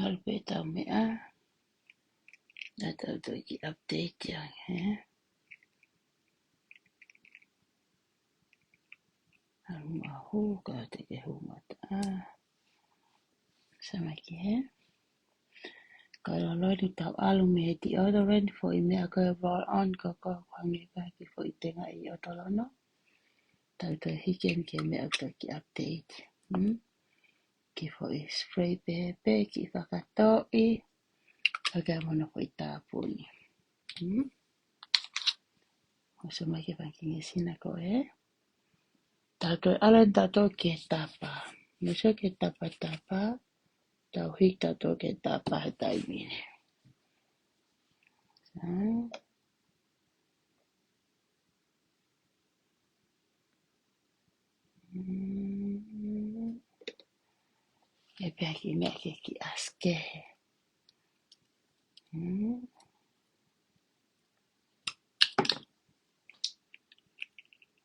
Alpe tau mea. Nā tau tau ki update yang, Aluma hu, kau te ke hu mata. Sama ki, Kalau lori tau alu me ti odo ready for I mea koe roll on ko hangi paki for I tenga I oto lono. Tau tau hiken ke mea tau ki update. Ki for I spray pepe ki whakatoi. Aga mono for I tāpuni. Oso mai ke whakingi sina ko Tau tau ala tau ke tapa. Nusa ke tapa. Tau hik tau ke tapa he taimine. E pia ki mea ke ki askehe.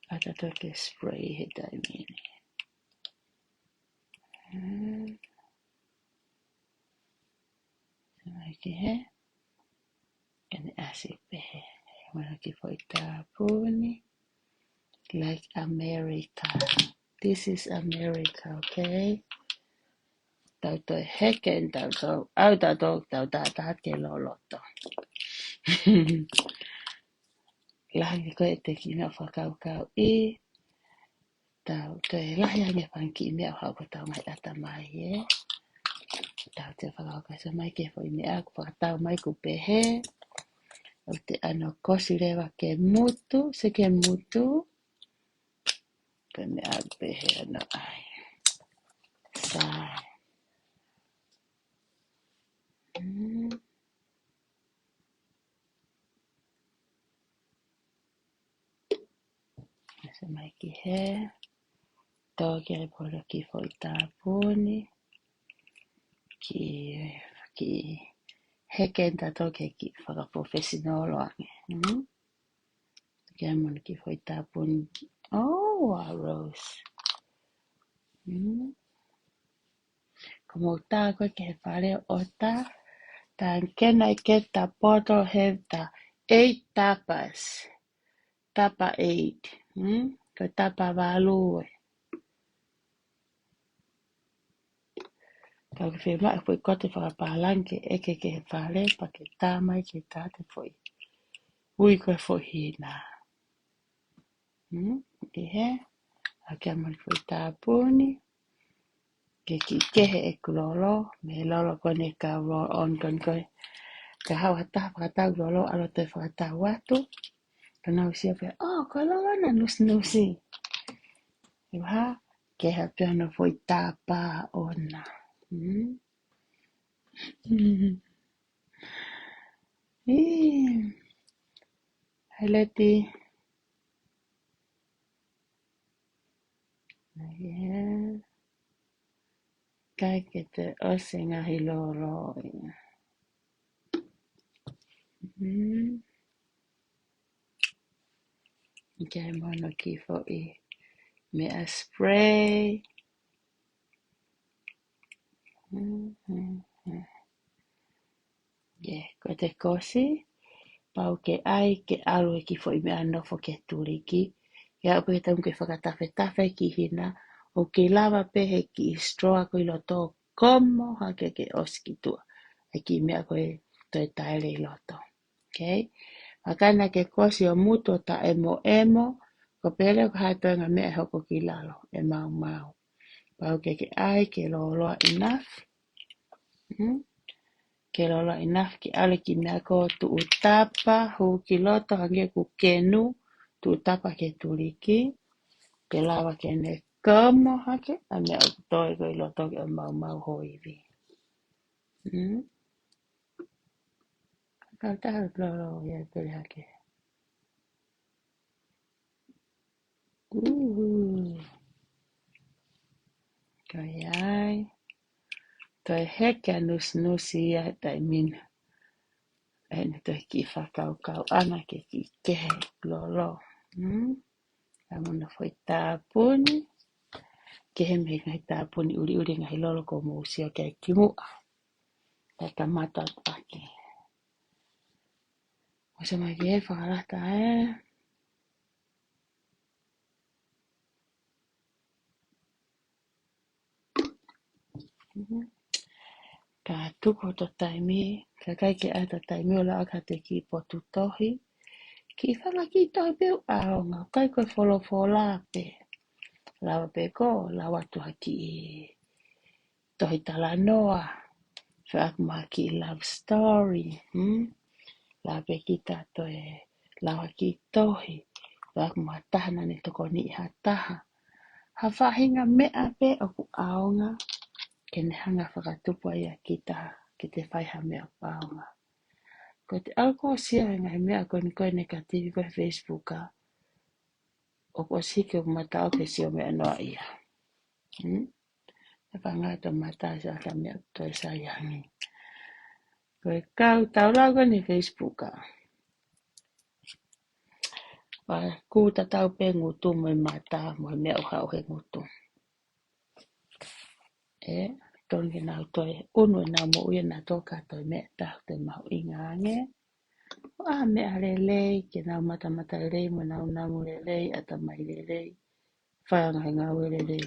Ata tau ke spray he taimine. Sama ki Kani asik pehe. Mana ki foi tapuni. Like America. This is America, okay? Tau tau heken tau tau. Au tau tatat ke loloto. Lahi ko e te kina whakau Tau te lahi ange whanki mea hau tau mai ata mai Tau te whakau sa mai ke foi mea whakatau mai ku pehe. O te ano kosi rewa ke mutu, se ke mutu. Pe mea pehe ano ai. Sai. Sa mai ki Tō ke poro ki foi tāpuni. Ki heken tato ke ki whakaprofessional ange. Kia mana ki foi tāpuni. Oh, a rose. Como tā koe ke whare o tā. Tā kena I ke tā bottle have tā 8 tapas. Tapa 8. Ko tapa walue. Kau ke whema e foi kote whakapalanke eke ke whare pa ke tā mai ke tā te foi. Ui koe foi hina. Ihe. A kia mana foi tāpuni. Ke ki kehe e kulolo. Me lolo kone ka roll on kon koe. Ka hau hata whakatau lolo alo te whakatau watu. Ka nau sia whea. Oh, ko lolo na nusi. Iwa. Ke ha piano foi tāpā ona. Haileti. Kai ke te ose ngahi lolo. Kai mono ki fo I me a spray. Ko te kosi. Pau ke ai ke alu e ki fo I me a nofo ke turiki. Ke au pe tamu ke whakatafe ki hina. O ke lava pehe ki stroa ko I loto komo hake ke oski tua. E ki mea koe toi taere I loto. Okay? Wakana ke kosi o muto ta emo. Ko pere ko haitoenga mea hoko ki lalo. E mau. Pau ke ai ke loloa enough. Ke loloa enough ki ale ki mea ko tu utapa. Hu ki loto hange ku kenu. Tu utapa ke turiki. Ke lava ke ne komo hake. A mea o toi ko I loto ke o mau hoivi. Kau tahu lolo ya pere hake. Kai ai. Toi heke nusi ia tai mina. Ene toi ki whakau ana ke ki kehe lolo. Amona foi tāpuni. Kehe me ngai tāpuni uri ngahi lolo ko mūsia kei kimua. Taka mata aki. Osa mai ke whakarata Ka tuko to taimi, ka kai ke ata taimi o la aka te ki potu tohi. Ki whanga ki tohi peu aonga, kai koe wholo pe. Lawa pe ko, lawa tuha ki tohi tala noa. Whaak maha ki love story. Lawa pe ki tato lawa ki tohi. Whaak maha tahana ni toko ni iha taha. Ha whahinga mea pe o ku aonga. Kene hanga whakatupua ia ki taha, ki te whaiha mea paonga. Ko te alko sia nga he mea koe negativi koe Facebook a. O ko sike o mata o ke sio mea noa ia. E whangato mata sa ka mea toi sayangi. Koe kau tau lau koe ni Facebook a. Wa kuta tau pe ngutu mo i mata mo i mea uha o he ngutu. Tongi nau toi unu e nau mo uia na toka toi mea tahu te mahu ingange. Mea lelei, ke nau mata lelei, mo nau namu lelei, ata mai lelei. Whaanga he ngau lelei.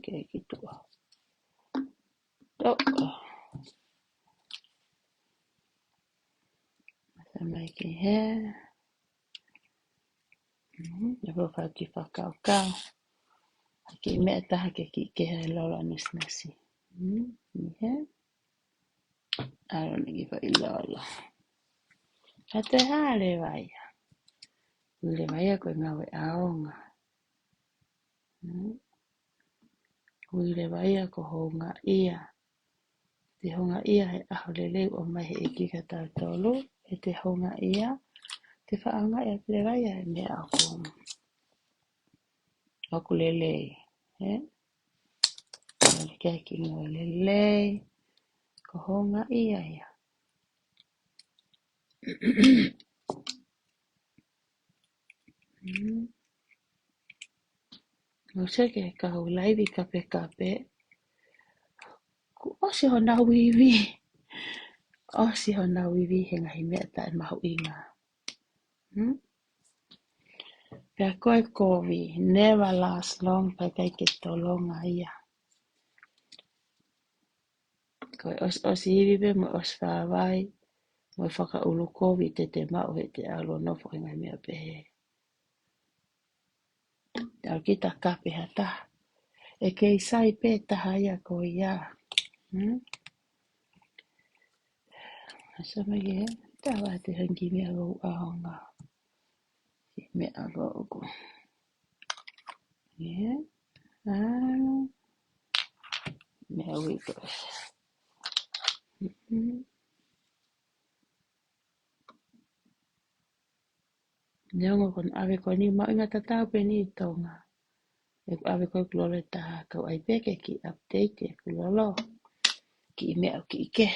Ke ki tua. Masa mai ki he. Iho whaki whakau kau. Ki mea taha ke he lola nasi. Ni he. Aro ni ki wha i lola. Ka te hale waia. Ule waia koe ngau e aonga. Ule waia ko honga ia. Te honga ia he aho leleu o mai he eki ka tau tolu. He te honga ia. Te whaanga ia te waia he mea ako. Aku lelei. Kia ki ngau lelei. Ko honga ia ia. No seke ka hau laivi kape. Ku osi ho na wiwi. Osi ho na wiwi he ngahi mea ta e mahu inga. Pea koe kovi. Never last long. Pai kai ke tolonga ia. Koe osi hivive mo os whawai. Mo whaka ulu kovi te mau he te alo nofo he ngahi mea pehe. Tau kita kape hata. E kei sai pe taha ia ko ia. Asa mai e. Tawa te hangi mea rou ahonga. Mea rogo. Mea wiko. Neongo kon awe ko ni mau inga tatau pe ni tonga. E awe ko kulole taha kau ai peke ki update e kulolo. Ki mea o ki ike.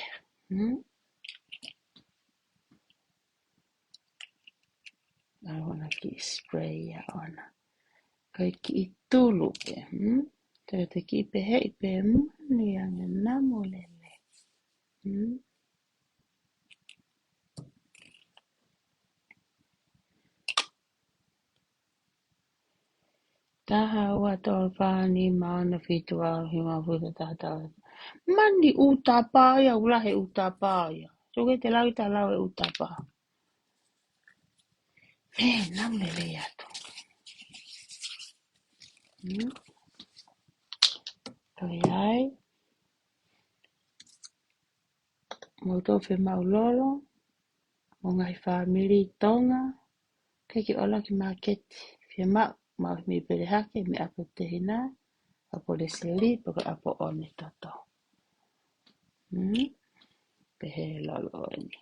Awana ki spray ya ona. Kai ki tulu pe. Te ki pe hei pe ni ange namo lele. Taha ua tol whani maana whitua hima whita taha. Mani utapaya, ulahe utapaya. So ke te lau ta lau e utapa. Nam lele atu. Toi ai. Mauto whi maulolo. Mo ngai whamiri tonga. Keki ola ki maketi. Whi mau mi pere hake mi apo te hina. Apo le seli, poko apo one toto. Pehe lolo eni.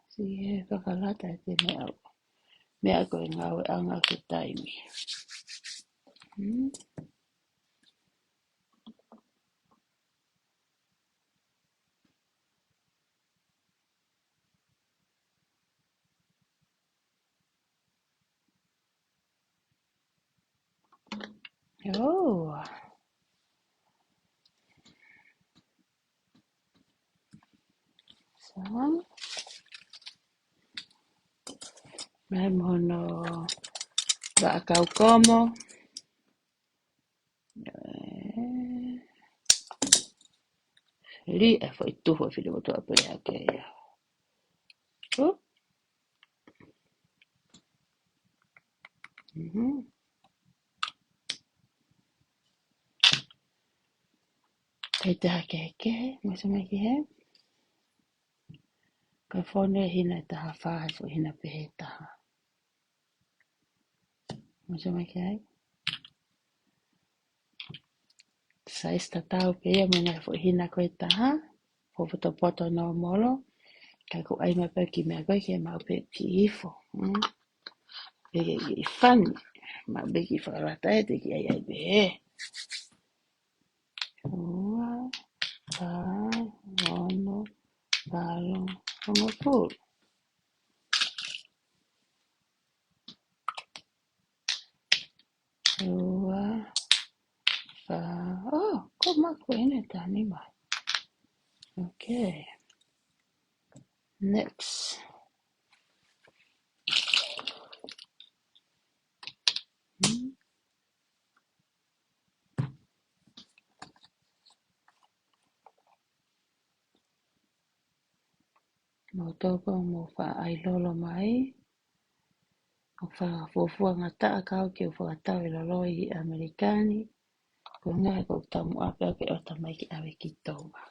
Si he whakalata e te mea. Mea koe ngau e anga ke taimi. Oh. So, mai mono ba kau komo. Li e foi tuho fili mo toa pele ake ia. Oh. Kei te hake heke, masa mai ki he. Ka fone hina e taha whae fo hina pehe taha. Masa mai ki hai. Sa esta tau pe ia mena fo hina koe taha. Fo foto poto no molo. Ka ku ai ma pe ki mea koe ke mau pe ki ifo. Peke ki whani. Ma be ki whakarata e te ki ai ai pehe. Ua, tā, ono, talo, ono pūru. Ua, tā, oh, ko maku ene tani mai. Okay, next. Mo toko mo wha ai lolo mai. O wha fuafua ngata akau ki o whakatau i lolo i Amerikani. Ko ngai ko tamu apea ke o tamai ki awe ki toa.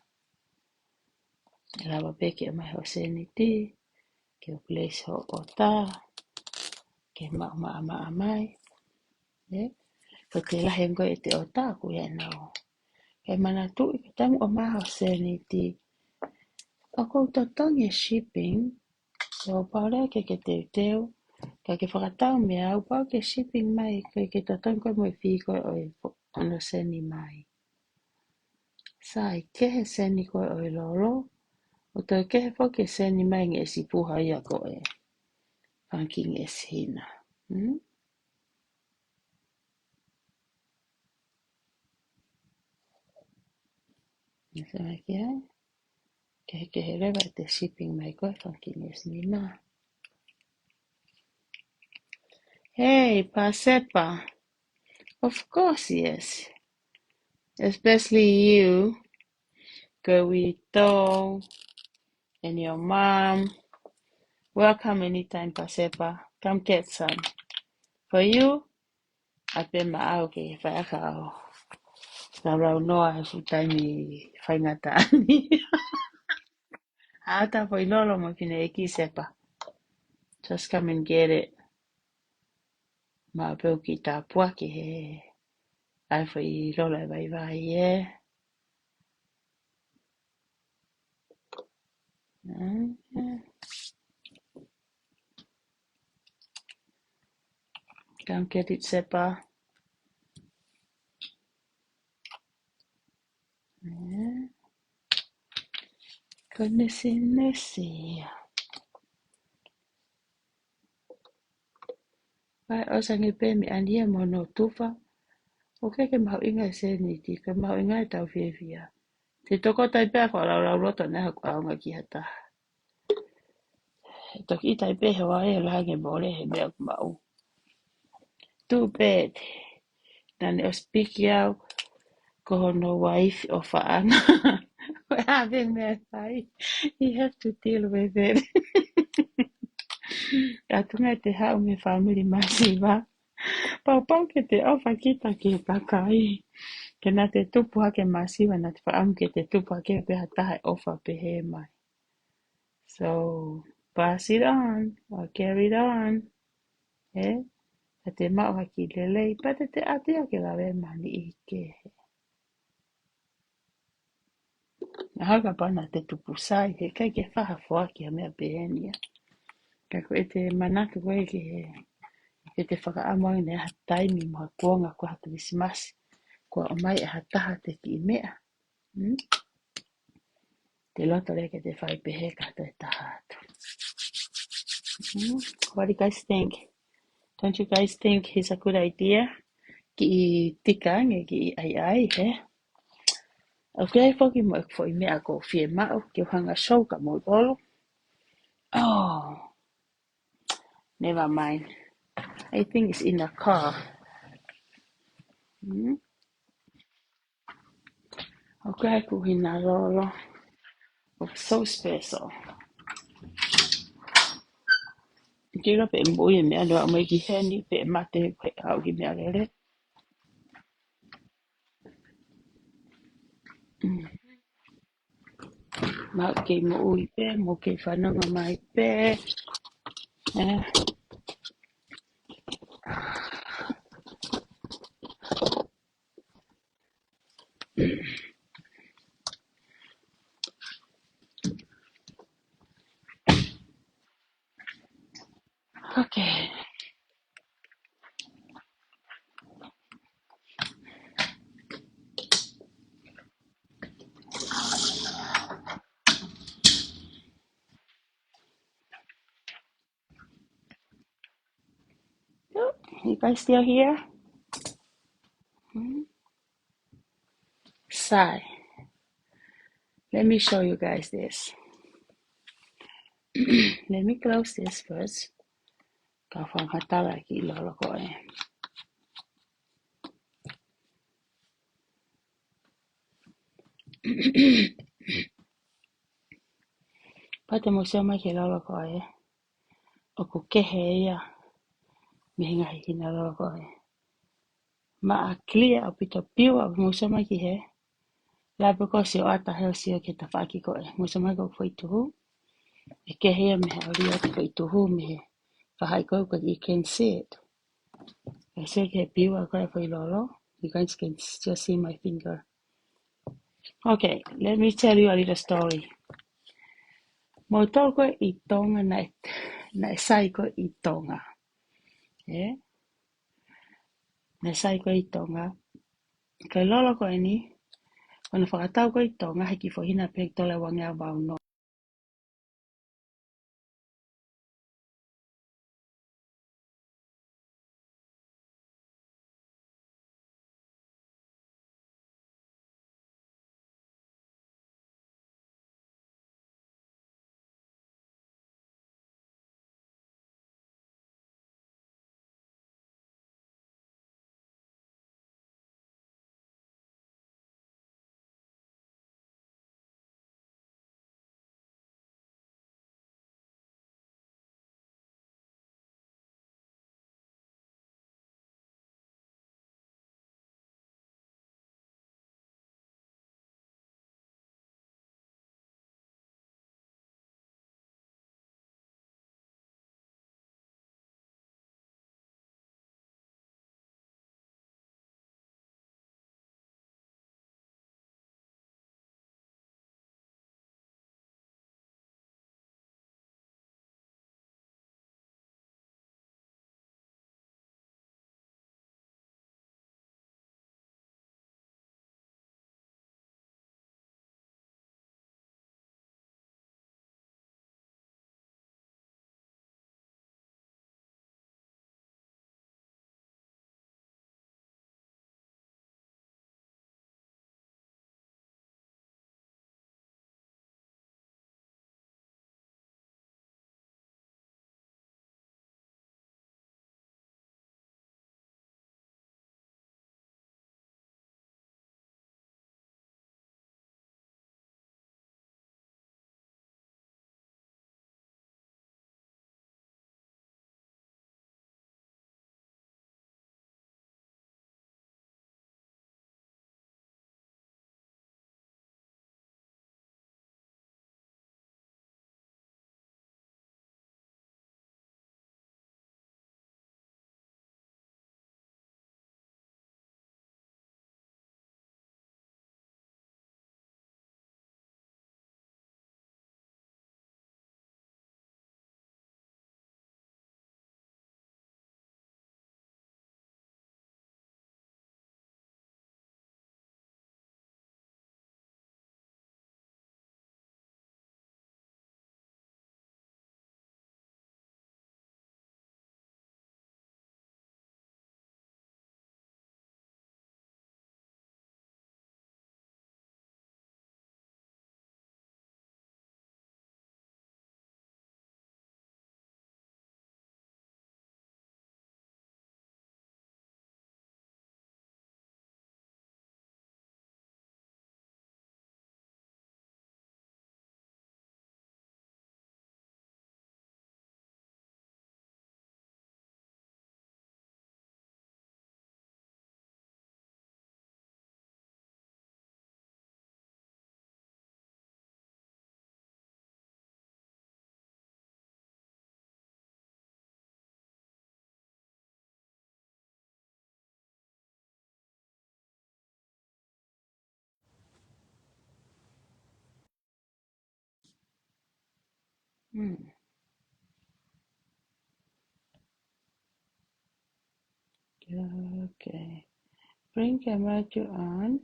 E lawa peke o mai ho seniti. Ke o place ho o tā. Ke maa mai. Ko te lahe ngoi e te o tā ku e nao. Ke mana tu i tamu o mai ho seniti. O kou tatongi shipping. So paure ke te teo. Ka ke whakatau mea au pau ke shipping mai. Ke tatongi koe mo i whiko o i ono seni mai. Sai kehe seni koe o i lolo. O tau kehe po ke seni mai nge si puha ia koe. Panking e sina. Nasa mai ki ai. Kehe rewa te shipping mai koe. Panking e sina. Hey, Pasepa. Of course, yes. Especially you, Gawito, and your mom. Welcome anytime, Pasepa. Come get some. For you, I've been my auke whaakao. Ka rau noa e futaimi whaingatani. Ata po ilolo mo pina e ki sepa. Just come and get it. Ma peo ki tā puake he. Ai fo I lola e vai e. Come get it, sepa. Nesi. Vai o sangi pe mi ania mo no tufa. O ke mau inga se ni ti ka mau inga e tau whiawhia. Te toko tai pēr wha rau roto neha kua aunga ki hata. E toki I tai pēr hewa e lange mole he mea kumau. Too bad. Nane o speak au ko no wife o whaanga. We're having mea tai. You have to deal with it. Atunga te hau me family masiva. Pau ke te ofa kita ki takai. Ke nā te tupu hake masiwa nā te whaam ke te tupu hake peha taha ofa pehe mai. So, pass it on, or carry it on. Eh? Ka te mau haki lelei, pate te atea ke lawe mani I ke. Nā haka pana te tupu sai, ke kai ke whaha fua ki a mea behenia. Ka ko e te manatu koe ke te whakaamoi ne ha taimi moha kuonga ko ha Krismasi. Kua o mai e ha taha te ki I mea. Te loto re ke te whai pehe ka te taha atu. What do you guys think? Don't you guys think it's a good idea? ki i tika nge ki i ai he. Au kia i whoki mo e fo I mea ko fie mao ki o hanga show ka mo I polo. Oh, never mind. I think it's in the car. Hmm? Au kia ku hina lolo. Oh, so special. Kira pe mbui mea doa mai ki heni pe mate pe au ki mea lere. Ma ke mo ui pe, mo ke whananga mai pe. Eh, okay. You guys still here? Hmm? Sai. Let me show you guys this. Let me close this first. Ka whanghatala ki lolo ko e. Pata mo siya mai ke lolo ko e. O ko kehe ia. Mihinga hiki na lolo ko e. Ma a clear o pito piwa mo siya mai ki he. Labi ko si o ata heo si o ke ta whaki ko e. Mo siya mai ko whaituhu. E kehe ia me he ori o te whaituhu me he. Whahai ko but you can see it. I say ke piwa ko e whai lolo. You guys can just see my finger. Okay, let me tell you a little story. Mo toko I tonga na sai ko I tonga. Eh? Na sai ko I tonga. Kai lolo ko ni, ona whakatau ko I tonga heki whahina pek tole wangia wau no. Okay. Bring camera to on.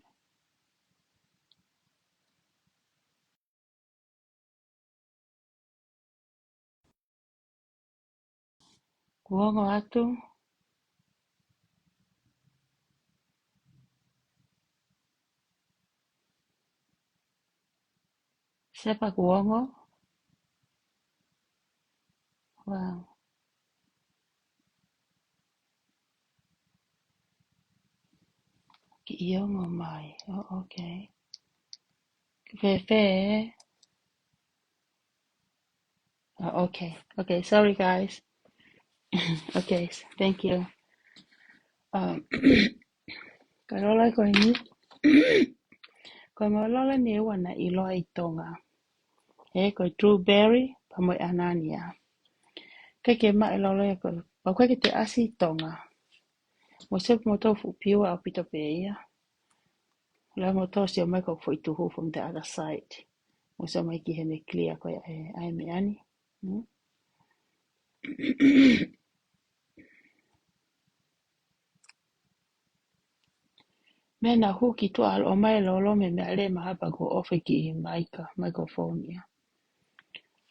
Kuongo atu. Sepa kuongo. Wow. Ki iongo mai. Oh, okay. Fe. Oh, okay. Okay, sorry guys. Okay, thank you. Um, Karola ko ini. Ko malola ni wana ilo ai tonga. Ko Drewberry pamoy anania. Ke ma ilolo ko. Pa ke te asi tonga. Mo se mo tofu piwa a pito pe ia. La mo to si o mai ko foi tu from the other side. Mo se mai ki hene clear ko ai me ani. Mena huki tu al o mai lolo me me ale mahapa ko ofe ki maika, microphone ia.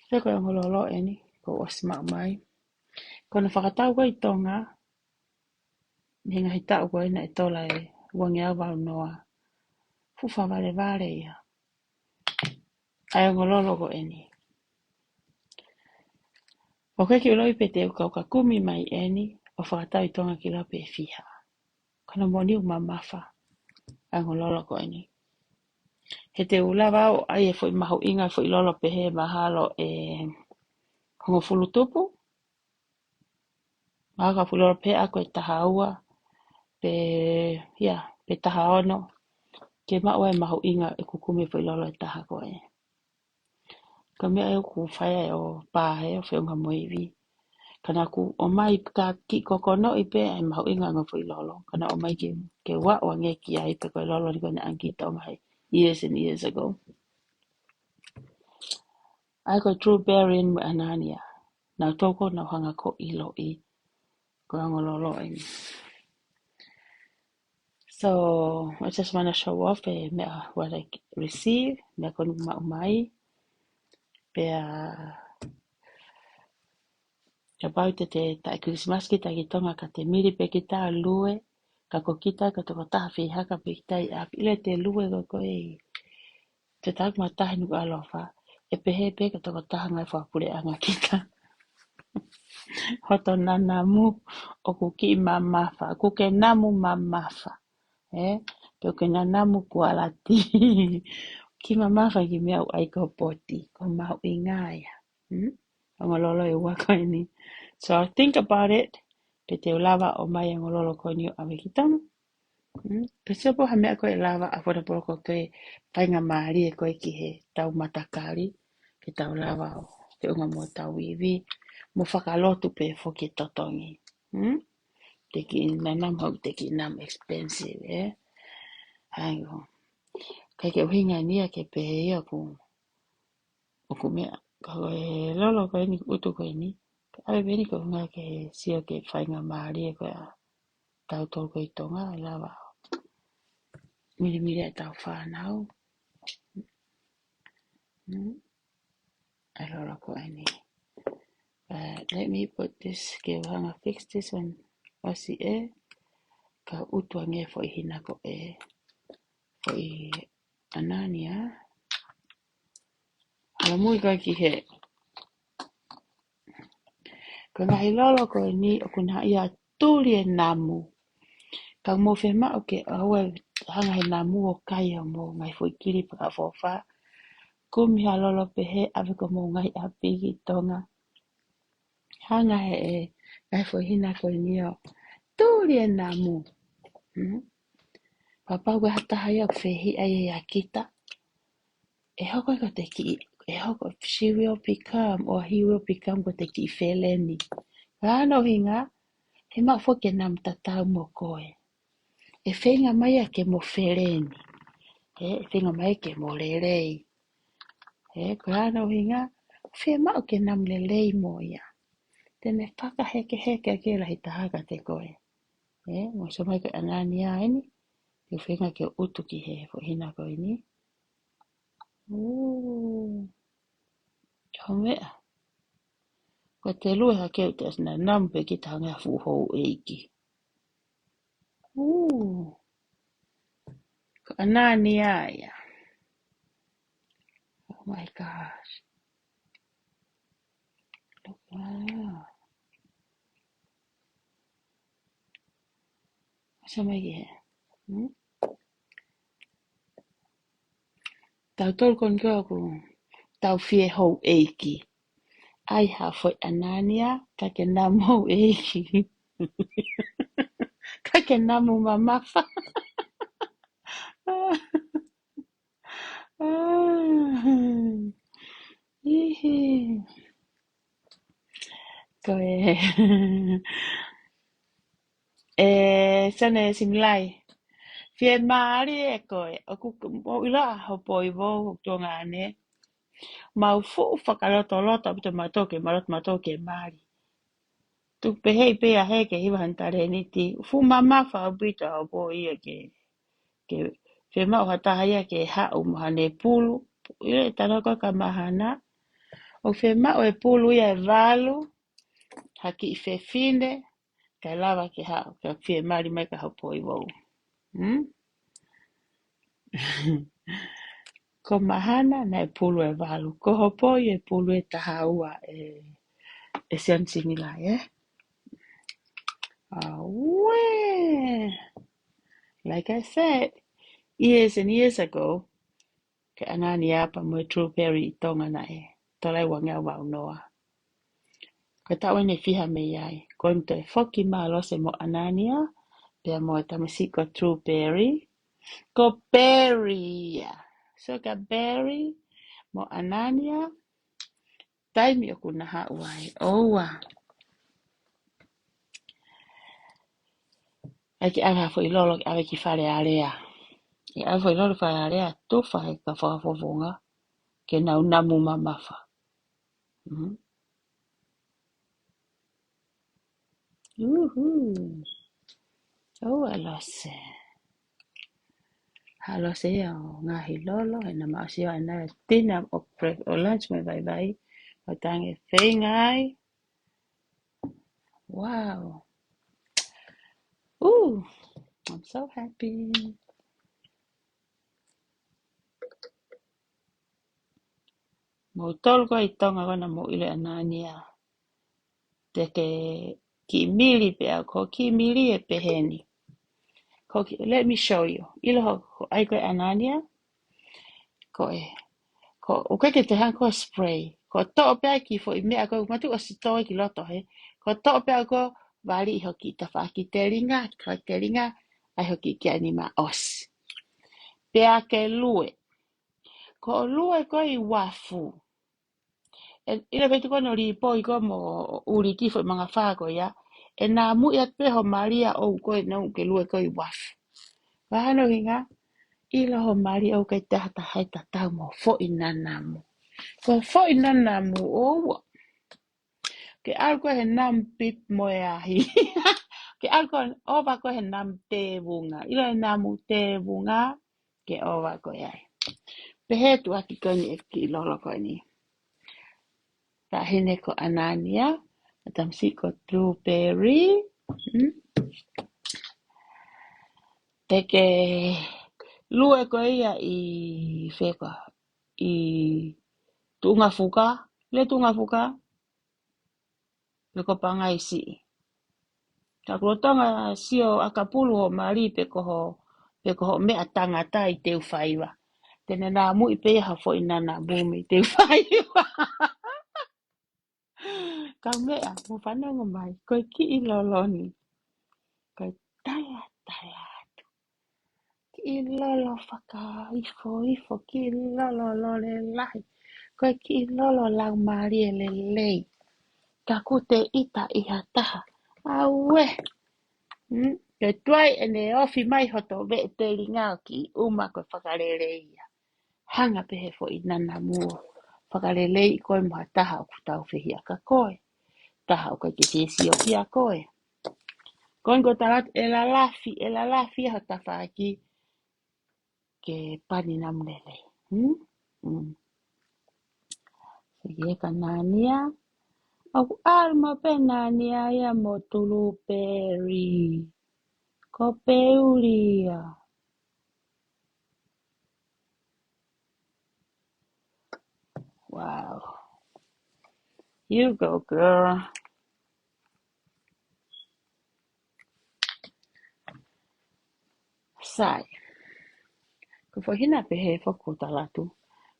Se ko ang lolo eni, ko osma mai. Ko na whakatau ko i tonga, hinga hitau ko ina i tola e wangi au wau noa. Fufa vale ia. Ai ang lolo ko eni. O keki uloi pe te uka uka kumi mai eni, o whakatau i tonga ki lape e fiha. Kana moni u mamafa, ang lolo ko eni. He te ulawa o ai e foi mahu inga foi lolo pe he mahalo e hongo fulutupu. Maka fuloro pe ako e taha ua, pe taha ono, ke maua e mahu inga e kukumi foi lolo e taha koe. Ka mea e ku whaia e o pāhe o whiunga moiwi. Kana ku o mai ka ki kokono i pe e mahu inga ngā foi lolo. Kana o mai ke wa o nge ki ai pe koe lolo ni koe na anki tonga hai years and years ago. Ai koe Drewberry and Anania. Na toko na hanga ko ilo i. Koe anga lolo e. So I just want to show off what I receive. Me konu mai. Ka pau te ta Christmas ki ta ki tonga ka te miri pe ki ta lue. Ka ko kita ka toko taha whihaka pe ki ta i api. Ile te lue ko koe te tak matahi nuku alofa. E pehe pe ka toko taha ngai whapure anga kita. Hoto na namu o ku ki mamafa. Ku ke namu mamafa. Peo ke na namu kualati. Ki mamafa ki mea u aiko poti. Ko mau ingaya. Ngololo e waka ini. So think about it. Pe te ulawa o mai ngololo ko ni o awekitama. Pe sepo ha mea ko e lava a whara poroko koe painga maari e koe ki he tau matakari. Ke tau lava o te unga mo tau iwi. Mo whakalotu pe whoki totongi. Te ki nanam hau te ki nam expensive, Hango. Kai ke uhinga nia ke pe ia ku. O ku mea. Ka koe lolo koe ni utu koe ni. Awe beni ko nga ke sio ke whainga maari e koe tau toko i tonga e lawa. Miri e tau whanau. I lolo ko ani. Let me put this, ke hanga fix this one. Osi e. Ka utua nge fo i hina ko e. Fo i anania. Ala mui ka ki he. Ko ngahi lolo ko ni o kuna ia tūri e namu. Ka mo fe ma o ke aua hanga he namu o kai o mo ngai fo i kiri pa ka fofa. Kumi halolo pe he ave ko mo ngai api ki tonga. Hanga he e ngai fo hina ko ni o tūri e namu. Papa ue hata hai o whehi ai e akita. E hoko ko te ki, e hoko, she will become, or he will become ko te ki wheleni. Rāno hinga, he mak fo ke nam tatau mo koe. E whenga mai a ke mo wheleni. E whenga mai ke mo rerei. Rāno hinga, Fie mau ke nam le lei mo ia. Tene paka heke heke ke la hita haka te koe. Mo so mai ke anani a eni. Te whenga ke utu ki he fo hina koe ni. Ka mea. Ko te lue ha keu te asna nampe ki tanga fu hou eiki. Ko anani a ia. Oh my gosh. Look wow. So mai ke he. Tau tol kon kua ku. Tau fie hou eiki. Ai ha foi anania ka ke nam hou eiki. Ka ke namu mamafa. Ihi. Koe. Sane similai. Fie maari e koe. O kuku mo ila ho poi vo tonga ne. Mau fu whakaloto loto pito matoke matoke maari. Tu pehei pea heke hiwa hantare ni ti. Fu mamafa o pito ho poi e ke fie mau hataha ia ke hau mahane pulu. Ile tanoko ka mahana. O fie mau e pulu ia e valu. Haki I fe fine. Kai lava ke hao, ka fie mari mai ka hapoi wau. Ko mahana na e pulu e walu. Ko hapoi e pulu e tahaua e sian simila, Like I said, years and years ago, ke anani apa mo True Perry I tonga na tolai wanga wau noa. Ko tawa ne fiha me iai, ko mto e foki malo se mo anania, pia mo e tamasiko True Perry, ko Perry, so ka Perry, mo anania, taimi o kuna hauai, oua. Aki aga fo ilolo ki aga ki whare area. I aga fo ilolo whare area, tofa he ka whakafovonga, ke nau namu mamafa. Oua lose. Halose o ngahi lolo, e na maasio ana tina o lunch me bye bye. O tange whengai. Wow. I'm so happy. Mo tolko I tonga wana mo ile anania. Te ke ki mili pe au ko ki mili e peheni. Let me show you. Ilo ho ai koe anania. O ke te hang ko spray. Ko to'o pe ki fo I mea ko matu o si toi ki loto he. Ko to'o pe ko wali I hoki ta wha ki te ringa. Ko te ringa ai hoki ki anima os. Pe ke lue. Ko lue ko I wafu. Ina betu kono ri po I ko mo uri ki fo mga whako ya. E nā mui at peho maria o koe nau ke lue ko I wafu. Wahano hinga. Ilo ho maria o kai tahata hai tatau mo fo I nanamu. Ko fo I nanamu o ke alko he nam pip mo e ahi. Ke alko ova ko he nam te vunga. Ilo he namu te vunga ke ova ko e ahi. Pehe tu aki koni e ki lolo ko ni. Ta hine ko anania. Tamsi ko True Perry. Teke lue ko ia I wheka. I tunga fuka. Le tunga fuka. Le ko pangai si. Ka kurotonga sio akapulu o mari pe koho mea tangata I te uwhaiwa. Tene nā mui pe ha fo I nana bumi te uwhaiwa. Ka mea, mo whanonga mai, koe ki I loloni. Koe tala atu. Ki I lolo whaka ifo, ki I lolo lole lahi. Koe ki I lolo lau mari e le lei. Ka kute ita I hataha. Awe. Ke tuai ene ofi mai hoto ve te ringa ki uma koe whakarere ia. Hanga pehe fo I nana mua. whakarelei koe maha taha o kutau whihi aka koe. Taha o kai ke tesi o kia koe. Koe ko tarat e la lafi ha ta whaaki ke pani namlele. Sige ka nania. Au alma pe nania ia mo tulu peri. Ko peulia. Wow. You go, girl. Sai. Ko whahina pehe whakuta latu.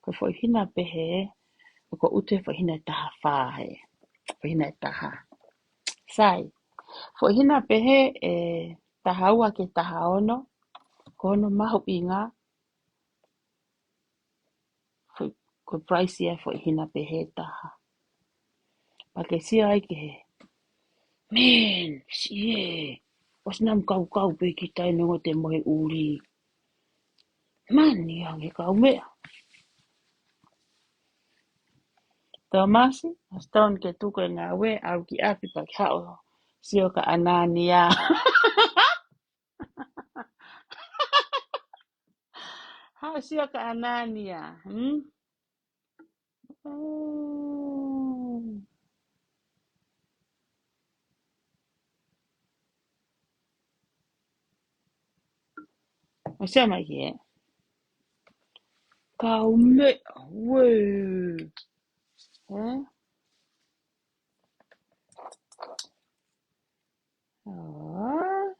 Ko whahina pehe ko ute whahina taha whahe. Whahina taha. Sai. Whahina pehe e taha ua ke taha ono. Ko ono mahu inga. Ko price ia whahina pehe taha. Pake sia ai ke he. Man, sie. Was nam kau pe ki tai no te mohe uri. Mani ange kau mea. Tomasi, aston ke tuko ngā we au ki api pa kao. Sio ka anania. Ha sio ka anania. O sia mai ki e. Kau mea. Wee. Eh? Oh.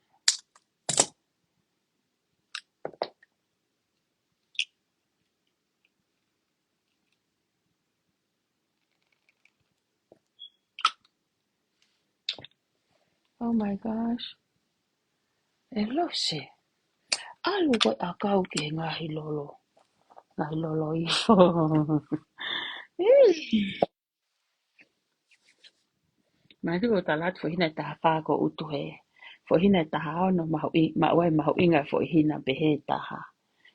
Oh my gosh. E lose. Alu koe a kau ki he ngahi lolo. Ngahi lolo i fo. Mai tu o talat fo hina taha whako utu he. Fo hina taha ono mahu inga fo hina behe taha.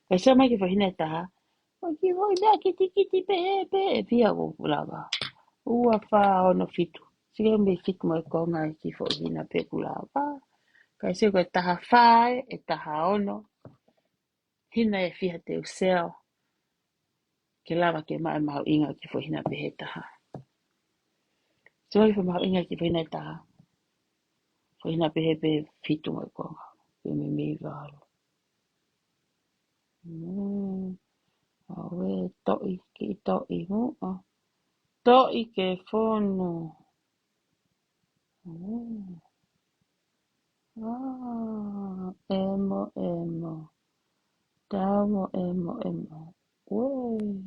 Kai sa mai ki fo hina taha. O ki voi mea kiti behe behe. Pia o kulawa. Ua wha ono fitu. Sige me fitu mo e konga e ki fo hina pe kulawa. Kai se koe taha whae e taha ono. Hina e fiha te useo. Ke lava ke mai mahu inga ki fo hina behe taha. So mai fo mahu inga ki fo hina taha. Fo hina behe behe fitu mo e konga. Ke me me valo. Awe toi ki toi mua. Toi ke fono. Emo. Tamo emo. Ue.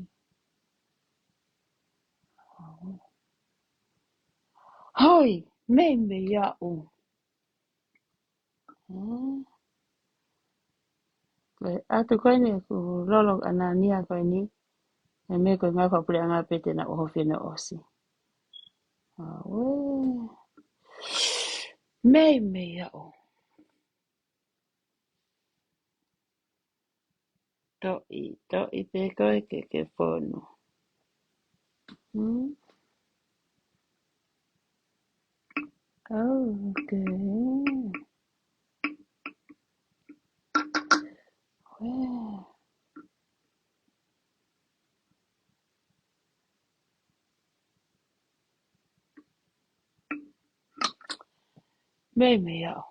Hoi, me ia u. Atu koe ni ku lolo anania koe ni. E me koe ngai whapure anga pete na oho whina osi. Me ia u. Toi pe koe ke fono. Okay. Me ia u.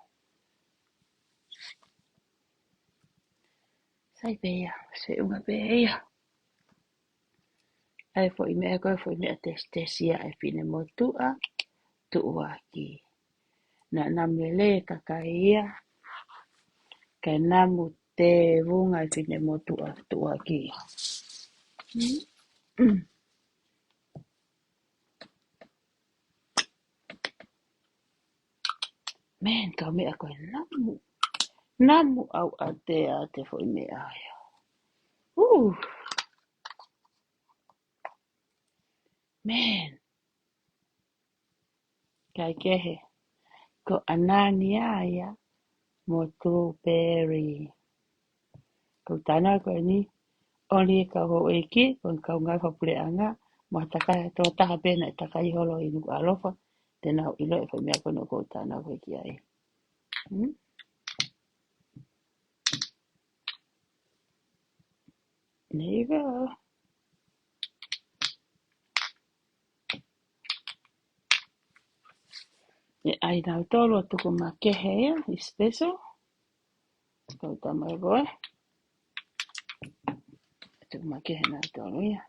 Sai bea, se unga bea. Ai fo i mea koe fo i mea tesia ai fine motua. Tuua ki. Na namele kakaia. Ka namu te vunga ai fine motua tua ki. Men, ka mea koe namu. Namu au a te fo i mea aia. Man, kai kehe. Ko anani aia mo blueberry. Ko tana koe ni. Oli e ka ho eki, ko ngai whapure anga. Mo taka to taha pena taka I holo I nuku alofa. Tena ilo e whai mea kono ko tāna koe ki ai. There you go. E ai nau tolo tuku ma kehe ia, I special. Kau tamai koe. Tuku ma kehe nau tolo ia.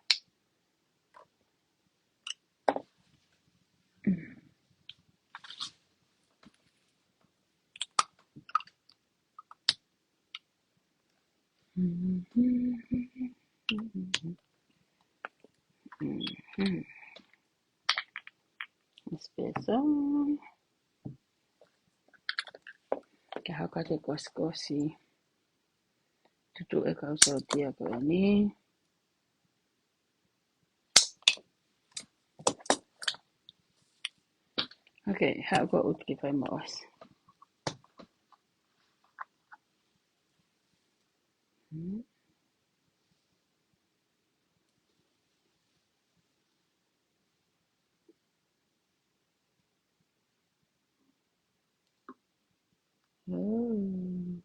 Special. Ke haka te kosi. Tutu e kau sautia koe ni. Okay, hau ko ut ki whai maos. Oh.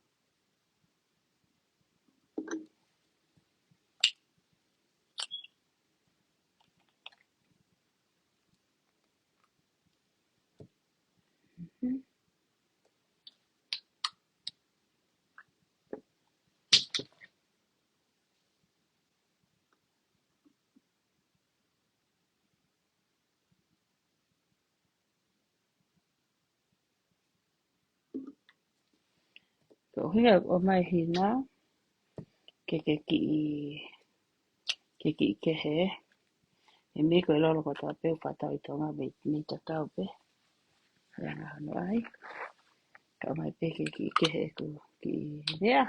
Ko hia o mai hina. Ke ki kehe. E me koe lolo ko tā peo whatau I tonga me ta tau pe. Ranga hano ai. Ka mai pe ke ki kehe ku ki rea.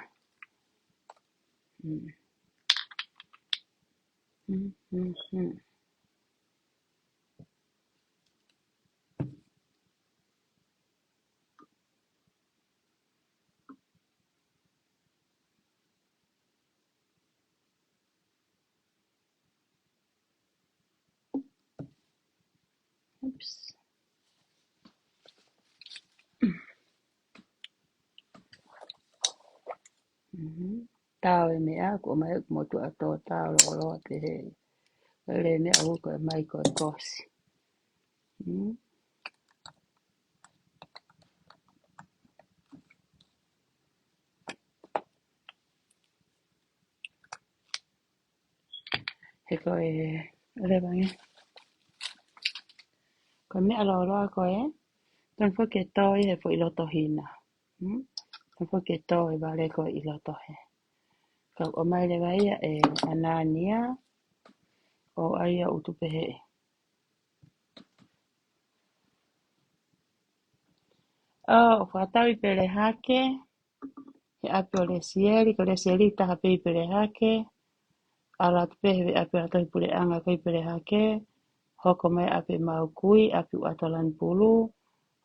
Oops. Tau e mea ko mai motu ato tau lo te he. Ele ne au ko mai ko tosi. He ko e ele bangi. Ko me alo lo ko e. Tan fo ke toi he fo I loto hina. Tan fo ke toi vale ko I loto he. Ka o mai le vai e anania o aia utupehe. O whatau I pere hake. He api o le sieri. Ko le sieri taha pe I pere hake. Ala tupehe we api ato I pure anga ko I pere hake. Hoko mai api mau kui. Api uatolan pulu.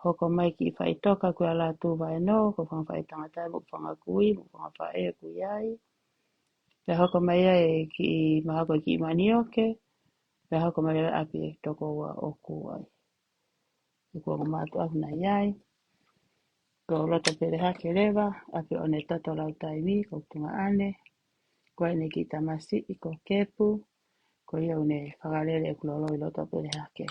Hoko mai ki I whaitoka kua ala tu vai no. Ko whanga whai tangatai mo whanga kui. Mo whanga whae kui ai. Pe hoko mai e ki mahako ki manioke. Pe hoko mai api e toko ua o kuai. E kua ngomatu apu na iai. Ko loto pere hake lewa, api o ne toto lau taimi, ko tunga ane, ko ene ki tamasi I ko kepu, ko iau ne whakarele e kulolo I loto pere hake.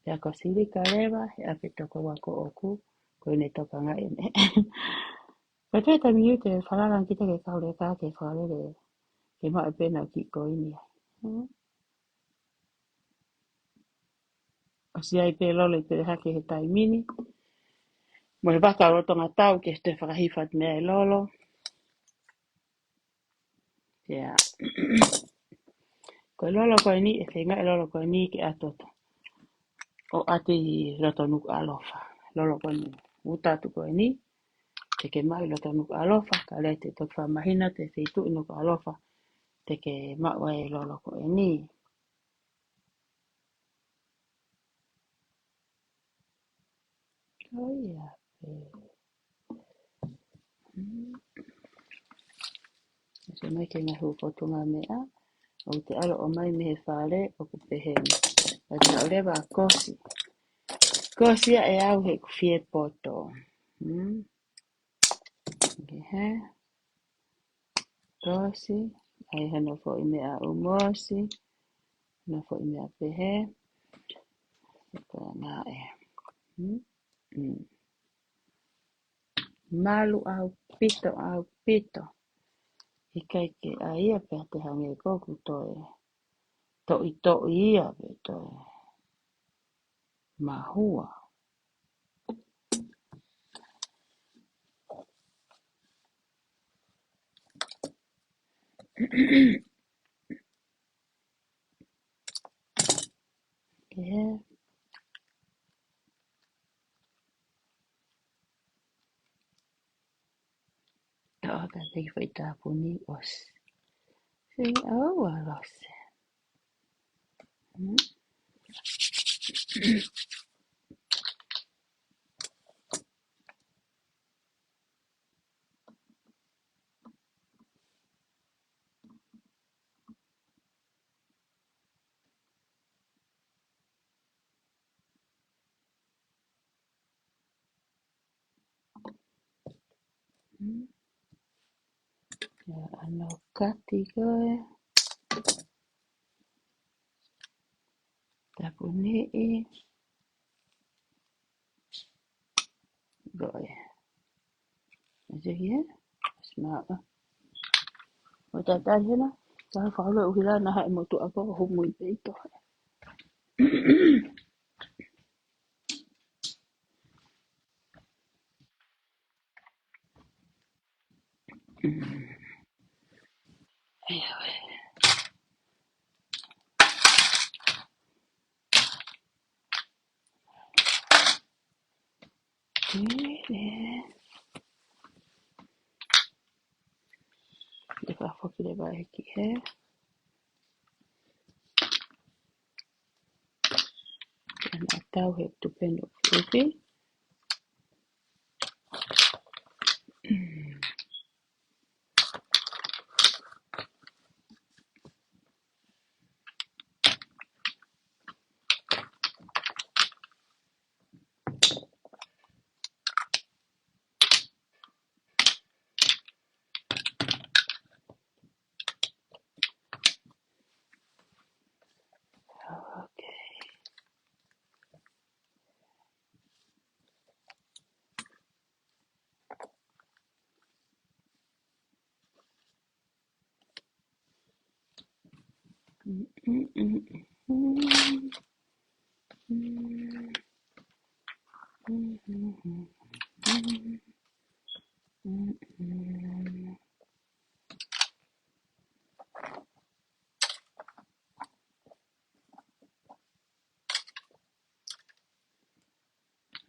Pea ko sirika lewa, he api toko wako oku, ko ene toka nga ene. Ko te tami iu te whalaran kita ke kaure ka ke whakarele, ke maa pena ki ko ini. O si ai pe lolo I pere hake he taimini, mo he waka roto ngā tau ke te whakahifat mea e lolo. Yeah. Ko lolo ko ni e whenga e lolo ko ni ke atoto. O ate I roto nuku alofa. Lolo ko ni utatu ko ni. Te ke mai roto nuku alofa. Ka le te toki whamahina te whitu I nuku alofa. Te ke maua e lolo ko ni. Oh yeah. Se mai ke ngahu ko tunga mea. O te alo o mai me he whare o ku peheni. A te o lewa kosi. Kosi a e au he ku fie poto. He. Kosi. Ai hana fo I mea umosi. Na fo I mea pehe. Ko ngā e. Malu au pito. I kai ke a ia pe te hange koku toe. To ia pe toe. Mahua. He. Ka te whai tāpuni os. Si au alose. Ya ano kati koe. Tāpuni I. Goe. Ito hia. Smart. O tātai hena. Tā whakawe uhila na hae motu ako humu I peito. Ia we. Te whawhaki le vai ki he. Ana tau he tupendo whiwhi. Okay.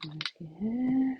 Okay.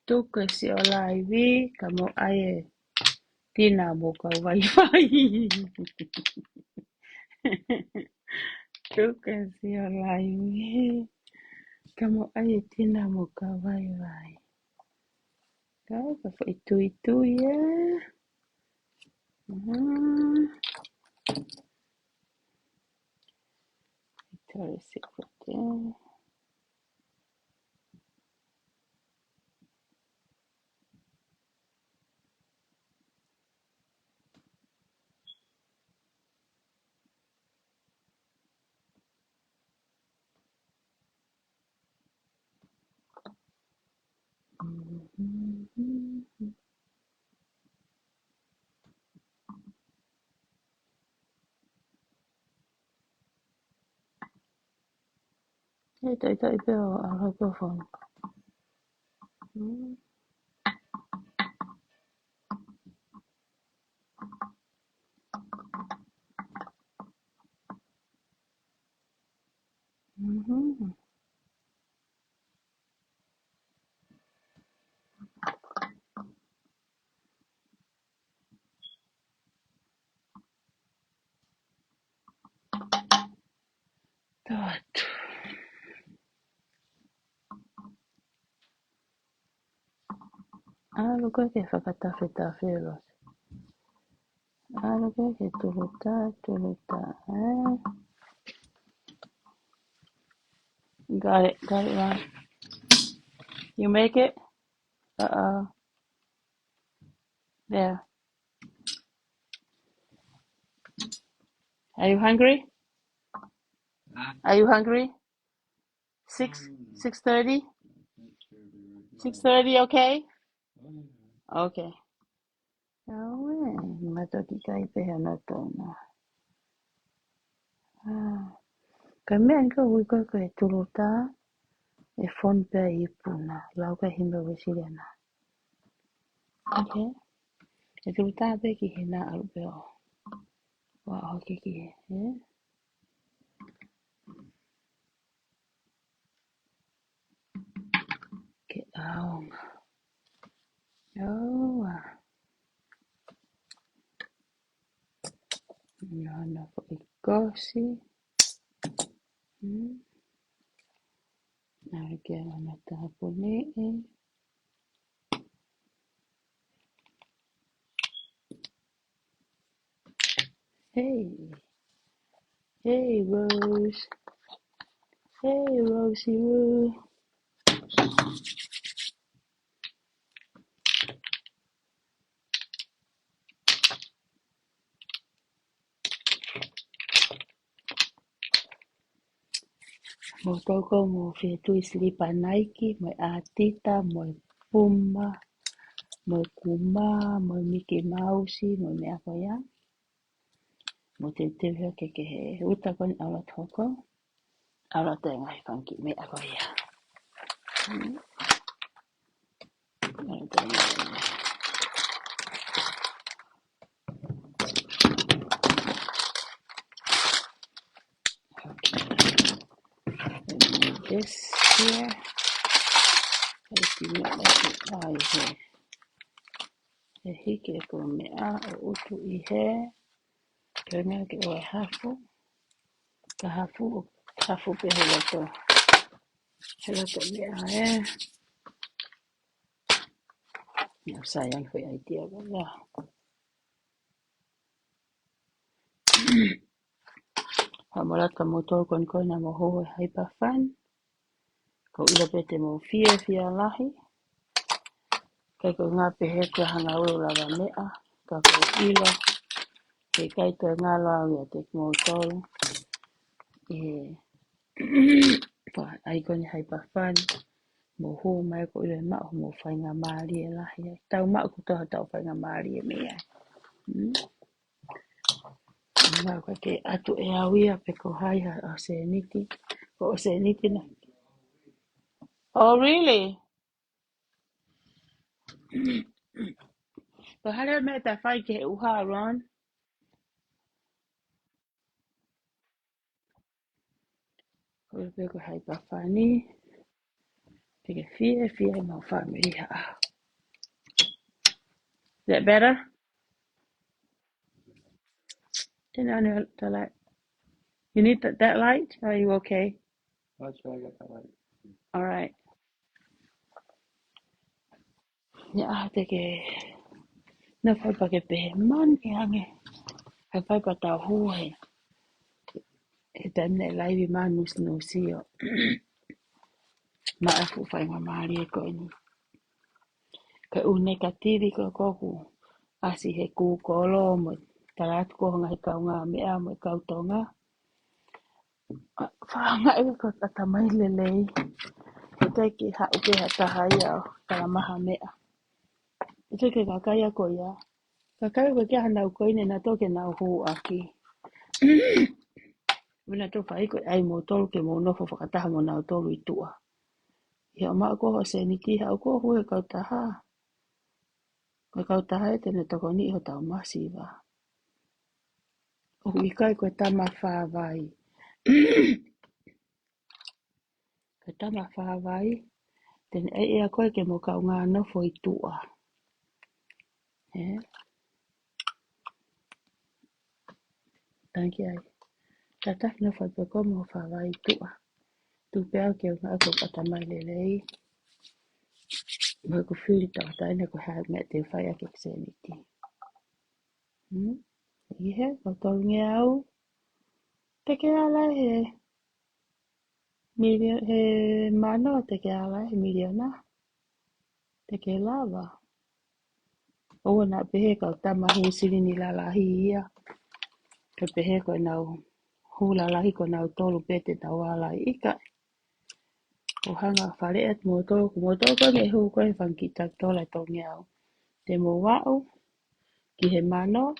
Tuka si o laivi ka mo ae tina mo ka wifi. Tuka si o laivi ka mo ae tina mo ka wifi. Kau ka fo itu ya. Victoria's Secret ya. Ito ipe o microphone. Tot. Luego que whakatawhetawe ros. Luego que tuluta. Got it, Ron. You make it? There. Are you hungry? Are you hungry? 6:30? 6:30, okay? Okay. Matoki kai pehe no tōna. Ka mea nka ui koe koe tuluta e phone pia I puna. Lau ka himba wisiriana. Okay? E tuluta pe ki hina alu peo. Wa hoki ki he. Ke aonga. Oa. Nana ko I kosi. Nara ke ana tāpune e. Hey. Hey, Rose. Hey, Rosie Roo. Mo toko mo fia tui silipa Nike, mo Atita, mo Puma, mo Kuma, mo Mickey Mouse, mo mea koia. Mo te hea ke he uta koni ala toko. Ala te ngai whanki mea koia. Ala te ngai. This here. If you not like it, here. He hike ko mea o utu I he. Ke mea ke oe hafu. Ka hafu pe he lato. He lato mea e. Ia sayang ko idea ko ya. Hamala ka motor kon na mo ho hai pa fan. Ko ila pete mo fia lahi. Kai ko ngā pehe ko hanga uro lava mea. Ka ko ila. Ke kai to ngā lau ia te mo tolu. E pa ai koni hai pa fan. Mo ho mai ko ila mao mo whai ngā maari e lahi. Tau mao ko toha tau whai ngā maari e mea. Ngā koe ke atu e awia pe ko hai a se niti. Ko o se niti na. Oh, really? But how do I make that fight get uha, Ron? Ko pe ko hai pa fani. Pe ke fie mo family ha. Is that better? Turn on the light. You need that light? Are you okay? That's why I got that light. All right. Ya te ke na fai pa ke pe man e ange. Hai fai pa tau hui. E tane live man no sio. Ma afu fai ma mari e ko ni. Ka u negativi ko koku. Asi he ku kolo mo. Tarat ko ngai ka nga mea mo ka tonga. Whanga e ko tatamai lelei. Ko te ki ha uke ha tahai au. Tala maha mea. Ito ke kakaya ko ia. Kakaya ko kia hana uko ine na toke na uhu aki. Mina tō whai koe ai mō tolu ke mō nofo whakataha mō nau tolu I tua. Ia o maa koho se ni tiha o koho hue kautaha. Koe kautaha e tene toko ni iho tau masiwa. O hui kai koe tama whāwai. Koe tama whāwai. Tene e ea koe ke mō kau ngā nofo I tua. Tanki ai. Tataki nofo I peko mō whāwai I tua. Tu pēau ke ngā koe patamai lelei. Moi ko whiri tawatai ko hae mea te whai ake kseniti. Ihe, ko tolungi au. Te ke ala he mano te ke ala he miliona. Te ke lava. Owa na pehe kau tama hu siri ni lalahi ia. Ke pehe ko nau hu lalahi ko nau tolu pete tau ala ika. O hanga whare at moto ko nge hu ko he whankita tola tongi au. Te mo wau, ki he mano,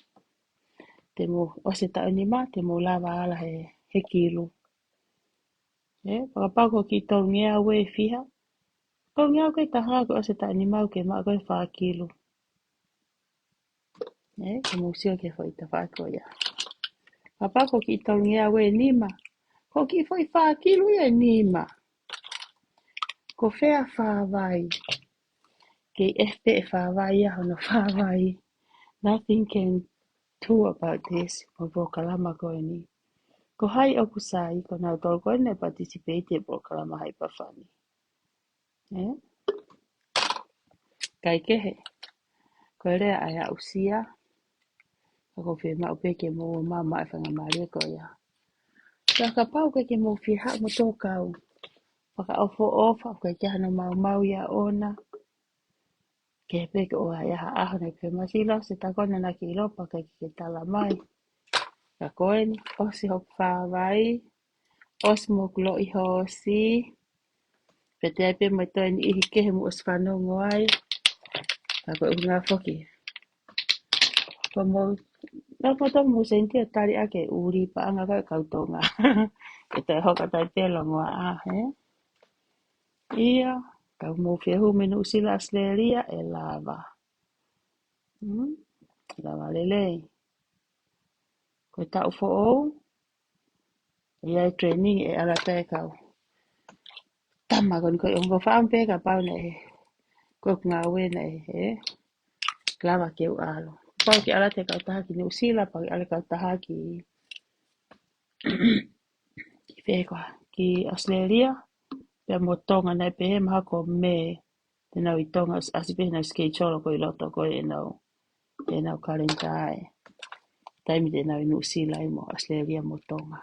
te mo ose ta anima, te mo lava ala he kilu. Pakapako ki tongi au e fiha. Tongi au ke taha ko ose ta anima ke maa koe 5 kilu. Ke mo sio ke fo ita whako ia. Pakapako ki tongi au e nima. Ko ki fo I 5 kilu e nima. Ko whea whawai. Ke FP whawai ia hono whawai. Nothing can do about this. Mo kalama koe ni. Ko hai o kusai, ko nau tolu koe ne participate po kalama hai pawhani. Kai kehe. Ko rea ai a usia. Ko whi mau peke mo mama e whanga maria ko ia. Ka ka pau ke mo whi hak mo tōkau. Whaka ofo ofa, koe ke hana mau ia ona. Ke peke o ai aha aho nei pe masilo, se takona na ki lopa ke tala mai. Ka koen, osi hok whawai, osi mo kulo I hosi, pe te ai pe mai toi ni ihi kehe mu osi whanongo ai, ka koe unga whoki. Ko mo, nako tō mu sentia tari ake uri pa anga koe kautonga. Ke toi hoka tai pelongo a he. Ia, ka mo whiahu menu usila asleria e lava. Lava lelei. Koe tau fo ou, ia e training e ala tae kau. Tama kon koe ongo whaampe ka pau nei. Koe ngā wena lava keu alo. Pau ki ala te kau taha ki New Zealand, pau ki ala kau taha ki whekoa, ki Australia. Pea mo tonga nei pehe maha ko me. Te nau I tonga asi pehe nau skate cholo ko I loto koe e nau karentai. Taimi te nau I New Zealand mo Australia mo tonga.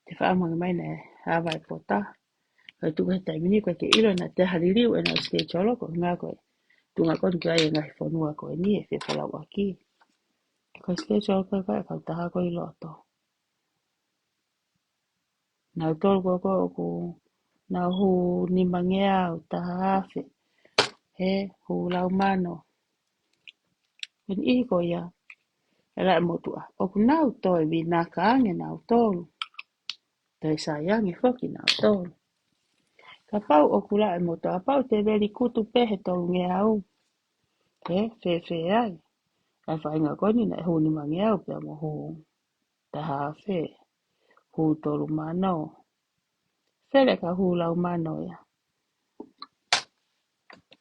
Te whaamanga mai nei hawai pota. Kai tuku he taimi ni koe ke ilo na te haririu e nau skate cholo ko ngā koe. Tunga kon ki ai ngai whanua koe ni e whewhalau aki. Koe skate cholo koe koe kau taha koe I loto. Nau tolu koe koe oku. Nau hu ni mangea o taha awhi. Hu lau mano. Pen ihi ko ia. Ela e motua. Oku nau toi vi nā kaange nau tolu. Toi sayangi whoki nau tolu. Ka pau oku la e motua. Pau te veri kutu pehe tolu nge au. Fe ai. Ai whainga koni na e hu ni mangea o pia mo hu. Taha awhi. Hu tolu mano. Fere ka hu lau mano ia.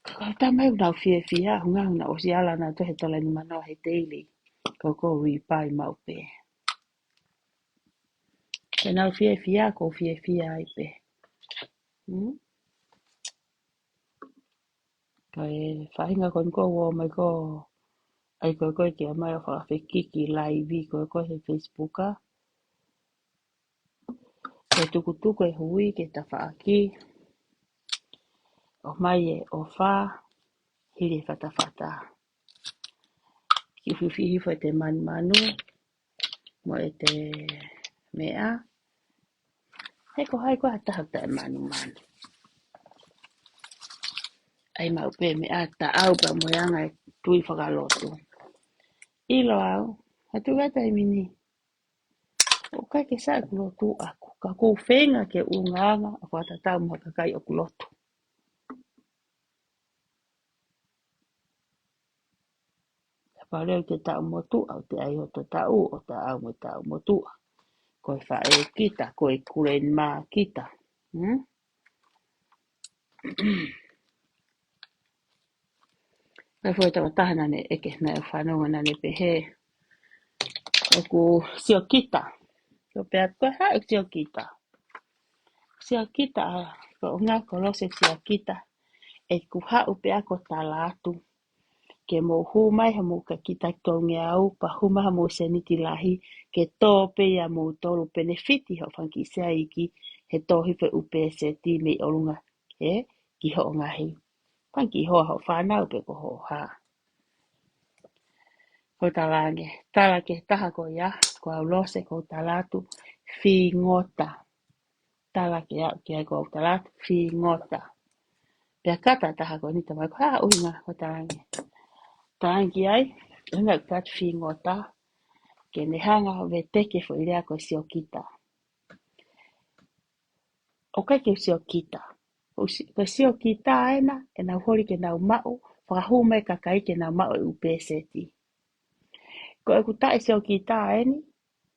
Ka tamai unau fia hunga o si ala na tohe tola ni mano he daily. Ko ripai mau pe. Ke nau fia ko fia ai pe. Kai whahinga kon ko wo mai ko ai koe ki a mai o whakawhikiki live koe he Facebooka. Ke tukutuku e hui ke ta whaaki. O mai e o wha hiri whatawhata. Ki whiwhihi fo te manu mo e te mea. He ko hai ko hatahata e manu. Ai mau pe mea ta au pa mo yanga e tui whakalotu. Ilo au, hatu gata e mini. O kai ke sa ku lotu aku. Ka ko whenga ke unganga a whatatau mo ka kai o ku lotu. Pa leo te tau motu au te ai o te tau o te au mo tau motu. Koe wha e kita, koe kuren mā kita. Kai fwoi tawa tahana ne eke na e whanonga na ne pehe. O ku sio kita. Ko pēr koe hau sio kita. Sio kita, ko ngā ko lose sio kita. E ku hau pēr ko talatu. Ke mo humai ha mo ka kita tonge au, pa humai ha mo seniti lahi, ke tō pe ia mo tolu benefiti ho whanki sea iki, he tohi pe upe se ti me olunga, ki ho ngahi. Whanki hoa ho whanau pe ko ho ha. Ko talange, tala ke taha ko ia, ko au lose ko talatu, fi ngota. Tala ke au ki ai ko au talatu, fi ngota. Pea kata taha ko ni tamai, ko haa uhinga ko talange. Talange ai, unga kat fi ngota, ke ne hanga ho ve teke fo ilea ko sio kita. O kai ke sio kita. Ko sio kita aena, e nau hori ke nau mao, whakahume ka kai ke nau mao e upeseti. Ko e kuta e sio kita aeni,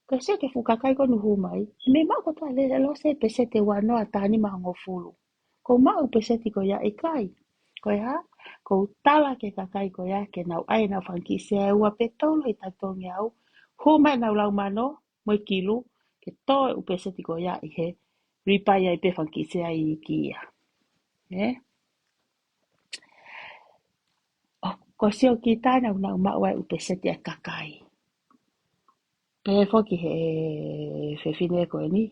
ko sio ke fukakai ko nuhu mai, me mao ko toa le lo se pesete wanoa tani mahango fulu. Ko mao peseti ko ia e kai. Ko ia, ko tala ke kakai ko ia ke nau ai nau whanki se ua pe tolo i tatongi au, huma nau lau mano, moi kilu, ke toe upeseti ko ia i he, ripai ai pe whanki se ai i kia. Ko sio kita nau mao ai upeseti a kakai. Pehe foki he whewhine koe ni.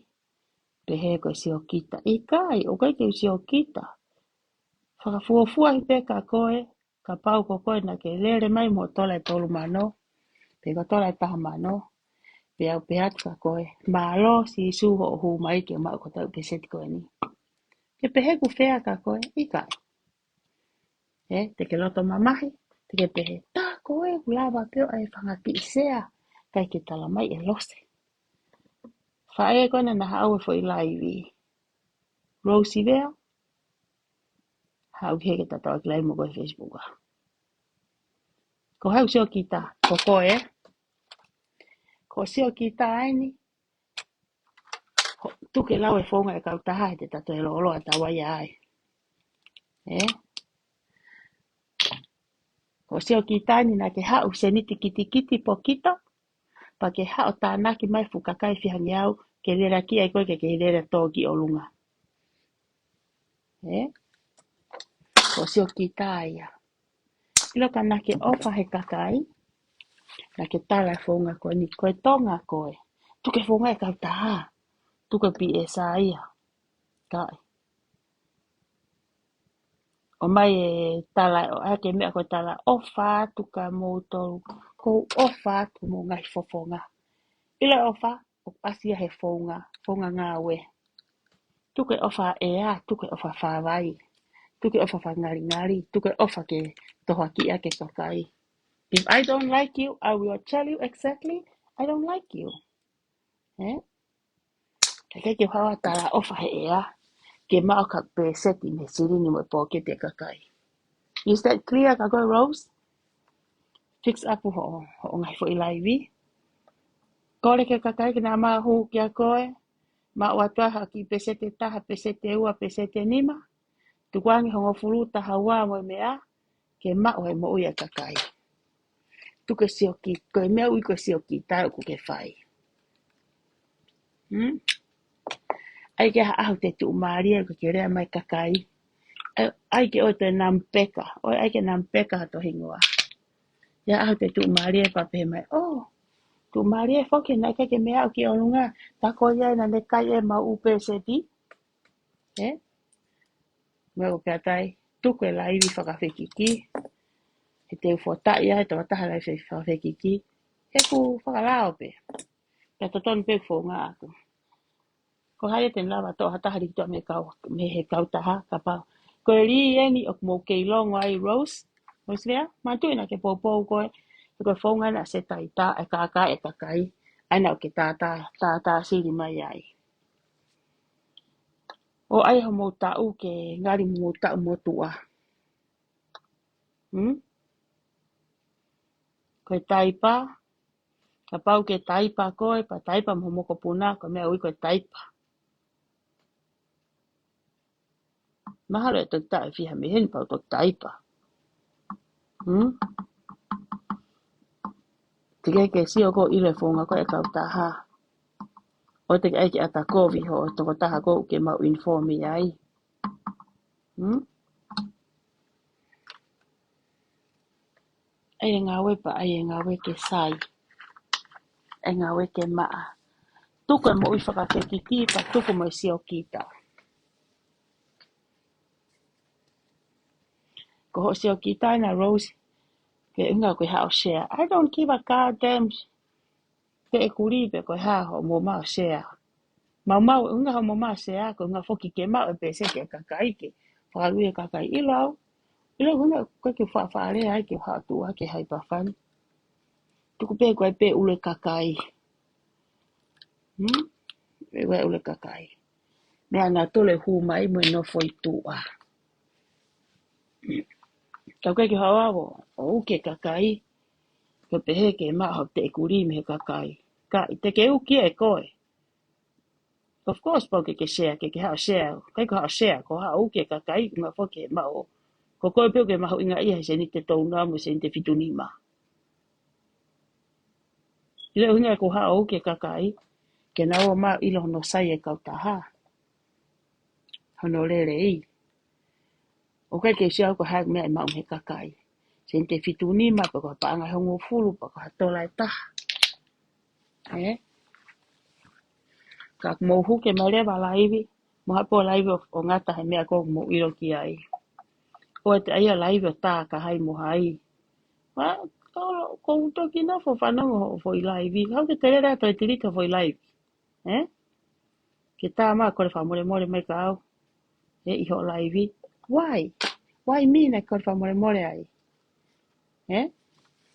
Pehe koe sio kita. I kai, o kai ke sio kita. Whakafuafua hi pe ka koe. Ka pau ko koe na ke lere mai mo tola e tolu mano. Pe ka tola e taha mano. Pe au pe atu ka koe. Malo si suho o hu mai ke mao ko tau peseti koe ni. Ke pehe ku whea ka koe. I kai. Te ke loto mamahi. Te ke pehe. Tā koe kulawa peo ai whangaki isea. Kai ke tala mai e lose. Whae kona na hau e fo i laiwi. Rosie vea. Hau heke tatawa ki lai mo koe Facebook. Ko hau sio kita. Ko koe. Ko sio kita aini. Tuke lau e whonga e kau taha te tato e lolo a tawa ia ai. Ko sio kita aini na ke hau se niti kiti kiti po kito. Pa ke hau tānaki mai fukakai whihangi au. Ke lera ki ai koe ke lera tōki o lunga. Ko sio kita aia. Ilo ka na ke ofa he kakai. Na ke tala e whonga koe ni koe tonga koe. Tuke whonga e kau taha. Tuke pi e sa ia. Kai. O mai e tala, o ake mea koe tala ofa tuka moutou. Ko ofa tu mo ngai fofonga. Ila ofa, o asia he whonga. Whonga ngā we. Tuke ofa e a, tuke ofa whawai. Tuke ofa whangari ngari. Tuke ofa ke toha ki ake kakai. If I don't like you, I will tell you exactly I don't like you. Kei ke hawa tala ofa he ea. Ke mao ka pe seti me sirini mo po ke te kakai. Is that clear, kakai Rose? Fix up ho ngai fo ilaiwi. Kore ke kakai ke na maa hu kia koe. Ma watua haki pesete taha, pesete ua, pesete nima. Tukwangi hongo furu taha waa mo mea. Ke mao he mo uia kakai. Tuke sioki, koe mea ui koe sioki, tau kuke whai. Ai ke ahu te tu maria ko ke rea mai kakai. Ai ke o te nampeka. Oi ai ke nampeka to hingoa. Ya ahu te tu maria pape mai. Oh, tu maria foke na ke mea o ki onunga. Ta ko ia na ne kai e mau upe se ti. Mea ko katai. Tuku e laiwi whakawhekiki. He te uwhota ia he tawa taha lai whakawhekiki. He ku whakalao pe. Ka totonu pe fo ngā aku. Ko hae te lawa toa hataha rikitoa me he kau taha ka pau. Ko e rii eni o mo kei longo ai Rose. Rose vea, mantu ina ke popou koe. E koe whaunga na se taita e kaka e kakai. Aina o ke tā siri mai ai. O ai ho mo tau ke ngari mo tau mo tua. Koe taipa, ka pau ke taipa koe, pa taipa mo moko puna, ko mea ui koe taipa. Mahalo e tuk ta e fiha me hen pau tuk taipa. Tika ke si o ko ile fonga koe e kau taha. O te aiki ata kovi ho, o toko taha ko ke mau informi ai. Ai ngā wepa, ai ngā we ke sai. Ai ngā we ke maa. Tuku e mo ui whakawhekiti, pa tuku mo i si o kita. Ko ho si o kita na Rose, ke unga koe hao share. I don't give a goddamn te e kuripe koe hao mo mao share. Mau unga ho mo mao share, ko unga foki ke mao e pese ke kakai ke. Whakalui e kakai ilau. Ilau unga koe ke whaafare ai ke hatua ke haipawhani. Tuku pe koe pe ule kakai. E wea ule kakai. Mea nga tole hu mai mo no foi tua. Kau ke hawawo, o uke kakai. Ko pehe ke maho te kuri me kakai. Ka te ke uki e koe. Of course pau ke share ke hao share. Kai ko hao share ko hao uke kakai nga foke maho. Ko koe peo ke maho inga ia se ni te tauna mo se ni te fitunima. Ile unga ko hao uke kakai. Ke nawa ma ilo no sai e kau taha. Hono lere i. O kai ke share ko hao mea mau me kakai. Se ni te fitunima pa ko paanga hongo fulu pa ko hatola e taha. Ka mo huke mare wa laivi, mo hapo laivi o ngata he mea ko mo iro ki ai. O te aia laivi o tā ka hai mo hai. Wa, ko utoki na fo whanongo ho fo i laivi. Hau ke te rera to e tirita fo i laivi. Ke tā maa kore wha more mai ka au. Iho laivi. Why? Why me na kore wha more ai?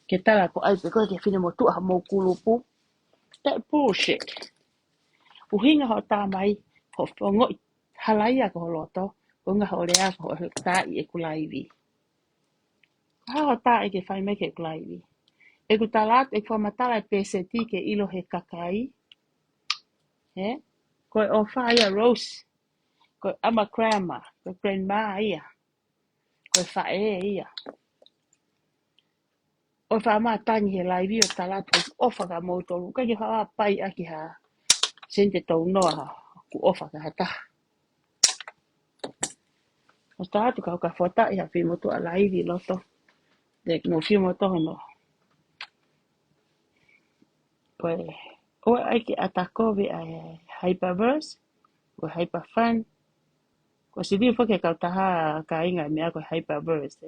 Ke tala ko ai pe koe ke whine mo tuaha mo kulupu. That bullshit. Uhinga ho tā mai, ho ngoi halaia ko loto, ko ngā ho rea ko ho tā i e kulaivi. Ha ho tā e ke whai me ke kulaivi. E ku talat e kwa matala e PST ke ilo he kakai. Koe o whaia Rose, koe ama grandma, koe grandma ia, koe whae ia. O wha ama tangi he laivi o talat o ofaka moutoru, kai ke wha pai aki ha, sente tau noa ha, ku ofaka ha taha. O tātu kau ka whota i ha whimotu a laivi loto. Dek no whimotu hono. Koe, oe aike atakovi a Hyperverse, koe Hyperfun. Ko si viu whake kau taha ka inga mea koe Hyperverse,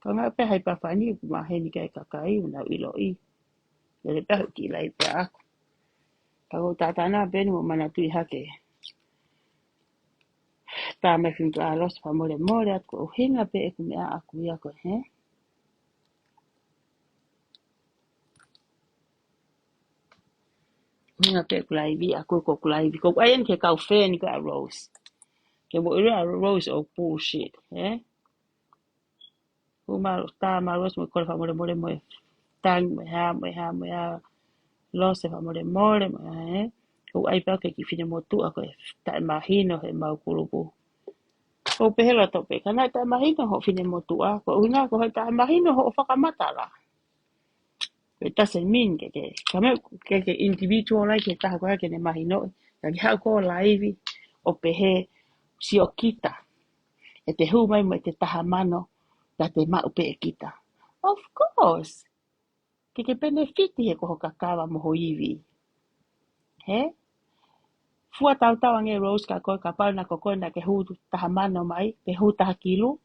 Ko ngā pe Hyperfun i maheni kai kakai una ilo i. Ele pe ki lai pe aku. Kako tātana beni mo mana tui hake. Tā me whimtu a los pa more at ko hinga pe e kumea aku ia koe, Hinga pe kulai vi aku ko kulai vi. Ko ayen ke kau wheni ko a Rose. Ke mo ira a Rose o bullshit, Uma tā ma Rose mo kore pa more mo tang me ha. Los e pa more mo, Ko ai pa ke ki whine mo tu a koe. Ta e mahino he mau kurupu. Ko pehela tope, kana ta mahino ho whine mo tu a. Ko una ko ta mahino ho whakamatara. It doesn't mean ke individual lai ke taha koe ke ne mahino. Ka ki hau ko laivi o pehe si o kita. E te hu mai mo e te taha mano ta te mau pe e kita. Of course. Ke benefiti he koho kakawa mo ho iwi. Fua tau ange Rose ka koe ka pau na ko koe na ke hu taha mano mai, ke hu taha kilu.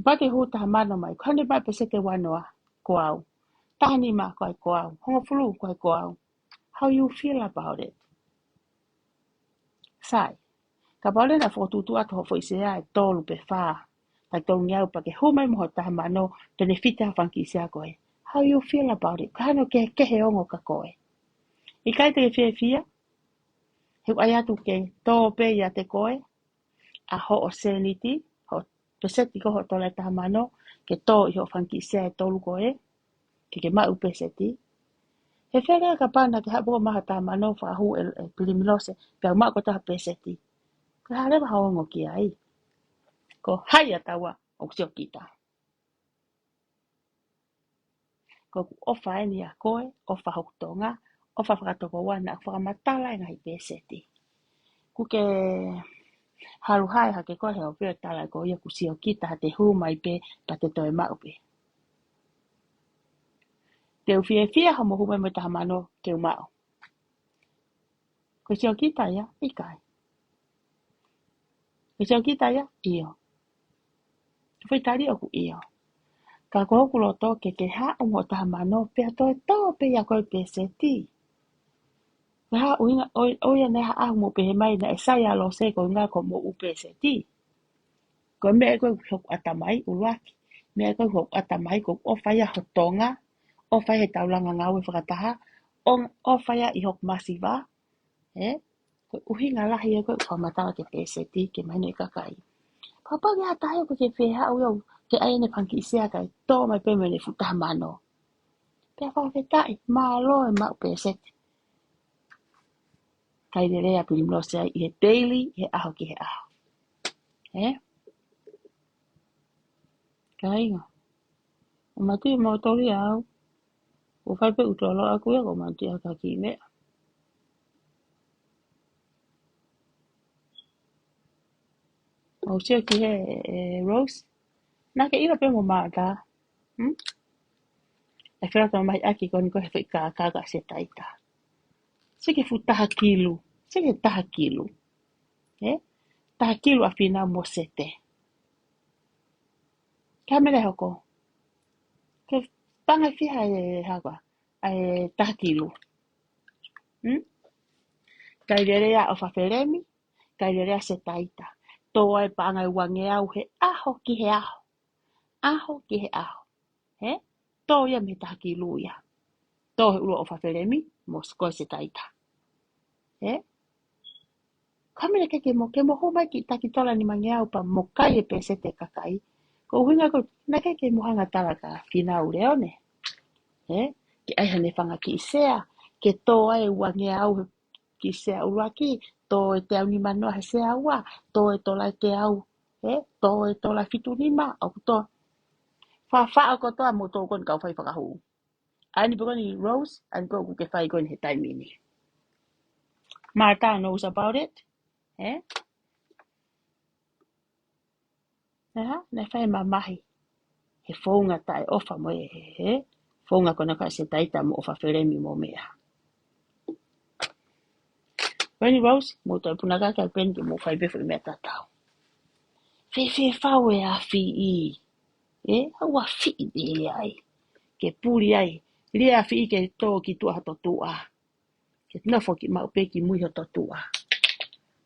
Pa ke hu taha mano mai, kone mai pe se ke wanoa ko au. Tahani ma koe ko au, hongo fulu koe ko au. How you feel about it? Sai, ka pau na fotutu ato ho foisea e tolu pe wha. Tai tau ngiau pa ke humai moho taha mano tene fita hawhanki sia koe. How you feel about it? Kahano ke kehe ongo ka koe. I kai te fia fia, he ai atu ke tō pe ia te koe, a ho o seniti, ho peseti ko ho tole taha mano, ke tō i ho whanki sia e tolu koe, ke mau peseti. He where ka pana ke hapo maha taha mano whahu e pilimilose, pia maa ko taha peseti. Ka harewa haongo ki ai. Ko hai atawa o kusio kita. Ko ofa e ni a koe, ofa hokutonga, ofa whakatoko wana, whakamatala e ngai peseti. Kuke haru hai hake koe heo pia tala ko ia kusio kita ha te hu mai pe pa te toi mau pe. Te ufie fia hamo hu mai mo taha mano te umao. Ko sio kita ia, ikai. Ko sio kita ia, iyo. Fui tari oku iyo. Ka ko hoku loto ke ha mo taha mano pe toi to pe ia koe peseti. Ha uina oia ne ha ahu mo pe he mai na e sai alo se ko ngā ko mo upeseti. Ko me ko hok atamai uluaki. Me ko hok atamai ko ofaya hotonga, ofaya taulanga ngawe whakataha, ofaya i hok masiva, ko uhinga lahi e ko whamatawa ke peseti ke mai nei kakai. Papa ke hatahe ko ke wheha au ke aene panki isea kai tō mai pe mene futaha mano. Pea whawhetai, malo e mau peseti. Kai de rea pilimlose ai i he daily, i he aho ki he aho. Ka inga. O matu i mautori au. O whaipe utolo aku ia ko matu i haka ki mea. O sio ki he Rose. Nā ke ira pe mo maata. E whera mai aki koni ko he whai kāka se taita. Se ke fu taha kilu. Se ke taha kilu. Taha kilu a whina mo sete. Ka mele hoko. Ke panga whiha e hawa. E taha kilu. Kai rerea o whawheremi. Kai rerea se taita. Tō ai panga i wange au he aho ki he aho. Aho ki he aho. Tō ia me taha kilu ia. Tō he uro o whawheremi. Mo skoi se taita. Kamera ke mo homai ki taki tola ni mangi au pa mo kai e pese te kakai. Ko huinga ko na ke mo hanga tala ka fina ureone. Ki ai hane whanga ki isea. Ke tō ai wange au ki isea uruaki. Tō e te au ni manoa he sea ua. Tō e tola e te au. Tō e tola fitu nima. Au kuto. Wha ko toa mo tō kon kau whai whakahu. Ani po koni Rose. Ani po kuke whai koni he taimini. Martha knows about it. Ne whai mamahi. He whaunga tai ofa mo e whaunga kona ka se taita mo ofa wheremi mo mea. Wenny Rose, mo toi punaga kai pendi mo whai befo i mea tatau. Whi whau e a whi i. Hau a whi i dili ai. Ke puri ai. Lia a whi i ke tō ki tua hato tua. Ke nofo ki mau pe ki mui hato tua.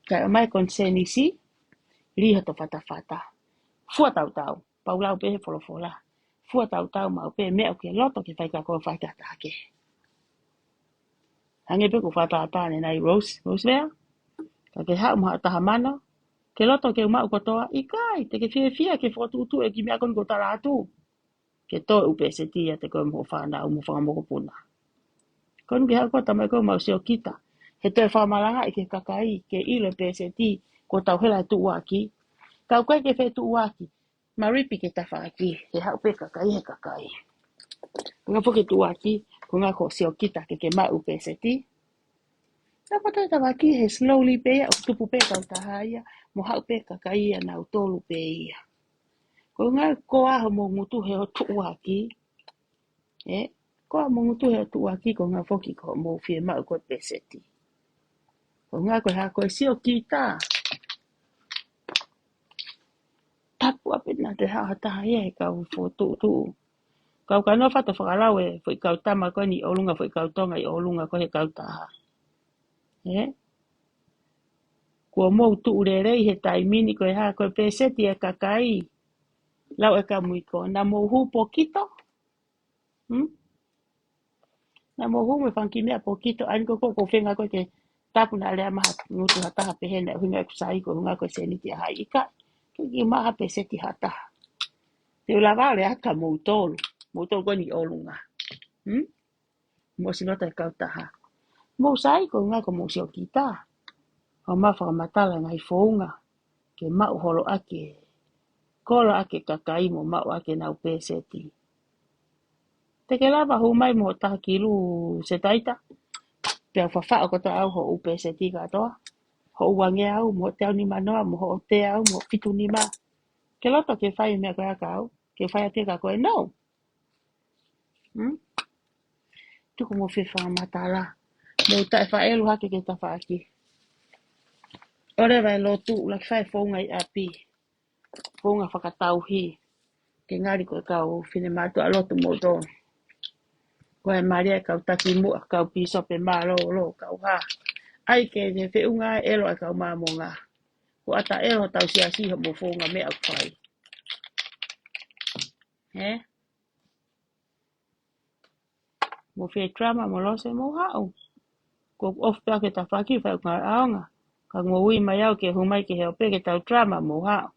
Kai o mai konseni si. Li hato whata. Fua tau. Paulau pe he wholofola. Fua tau mau pe mea o ke loto ke whai kako whai katake. Hange pe ko whataatane nai Rose mea. Ka ke hau maha taha mana. Ke loto ke umau kotoa. Ikai, te ke fia ke whotutu e ki mea koni ko taratu. Ke tō upe se tia te koe mo whanau mo whangamoko puna. Konu ke hau kota mai koe mau seo kita. He toi whamalanga i ke kakai. Ke ilo pe se ti ko tau hela tu uaki. Kau koe ke whe tu uaki. Maripi ke tawhaki. He hau pe kakai he kakai. Nga po ke tu uaki. Ko ngā ko seo kita ke mau pe se ti. Nā patai tawaki he slowly pe ia. O tupu pe kau taha ia. Mo hau pe kakai ia na utolu pe ia. Ko ngā ko aho mo ngutu he o tu uaki. Ko aho mo ngutu he o tu uaki. Ko ngā foki ko mo fie mau koe pe se ti. Ko ngā koe hako e seo kita. Tapu apena te hao hataha ia he kau whotu. Kau kanoa whata whakalau e whai kau tama koe ni olunga whai kau tonga i olunga koe he kau taha. Kua mou tu urerei he taimini koe haa koe peseti e kakai. Lau e ka muiko. Na mo hu pokito. Hmm? Na mo hu me whankimea pokito. Ani ko whenga ko ke tapu na lea maha ngutu hataha pehena. Hunga e kusai ko hunga ko se niti a hai ika. Ki maha pe seti hataha. Te ula vale haka mo utolu. Mo utolu ko ni olunga. Hmm? Mo sinota e kautaha. Mo sai ko hunga ko mo sio kita. Ho mawhaka matala ngai founga. Ke mau holo ake. Kola ake kakai mo mau ake nau peseti. Te ke lava hu mai mo taha kilu se taita. Pea whawha o kota au ho upe se tika atoa. Ho uange au, mo te au ni manoa, mo ho te au, mo fitu ni ma. Ke loto ke whai mea koe aka au. Ke whai a tika koe, no. Hmm? Tuku mo whiwha matala. Mo tae whaelu hake ke ta whaaki. Ore vai lotu, laki whai whaunga i api. Whaunga whakatau hi. Ke ngari koe kau whine mātua a lotu mo tō. Koe maria kau taki mua, kau piso pe mā lo, kau ha. Ai ke te whiunga elo e kau mā mo ngā. Ko ata elo tau sia siho mo whaunga mea kwhai. He? Mo whi drama mo lose mo hao. Ko of pia ke ta whaki whai ngā aonga. Ka ngō ui mai au ke humai ke heo pe ke tau drama mo hao.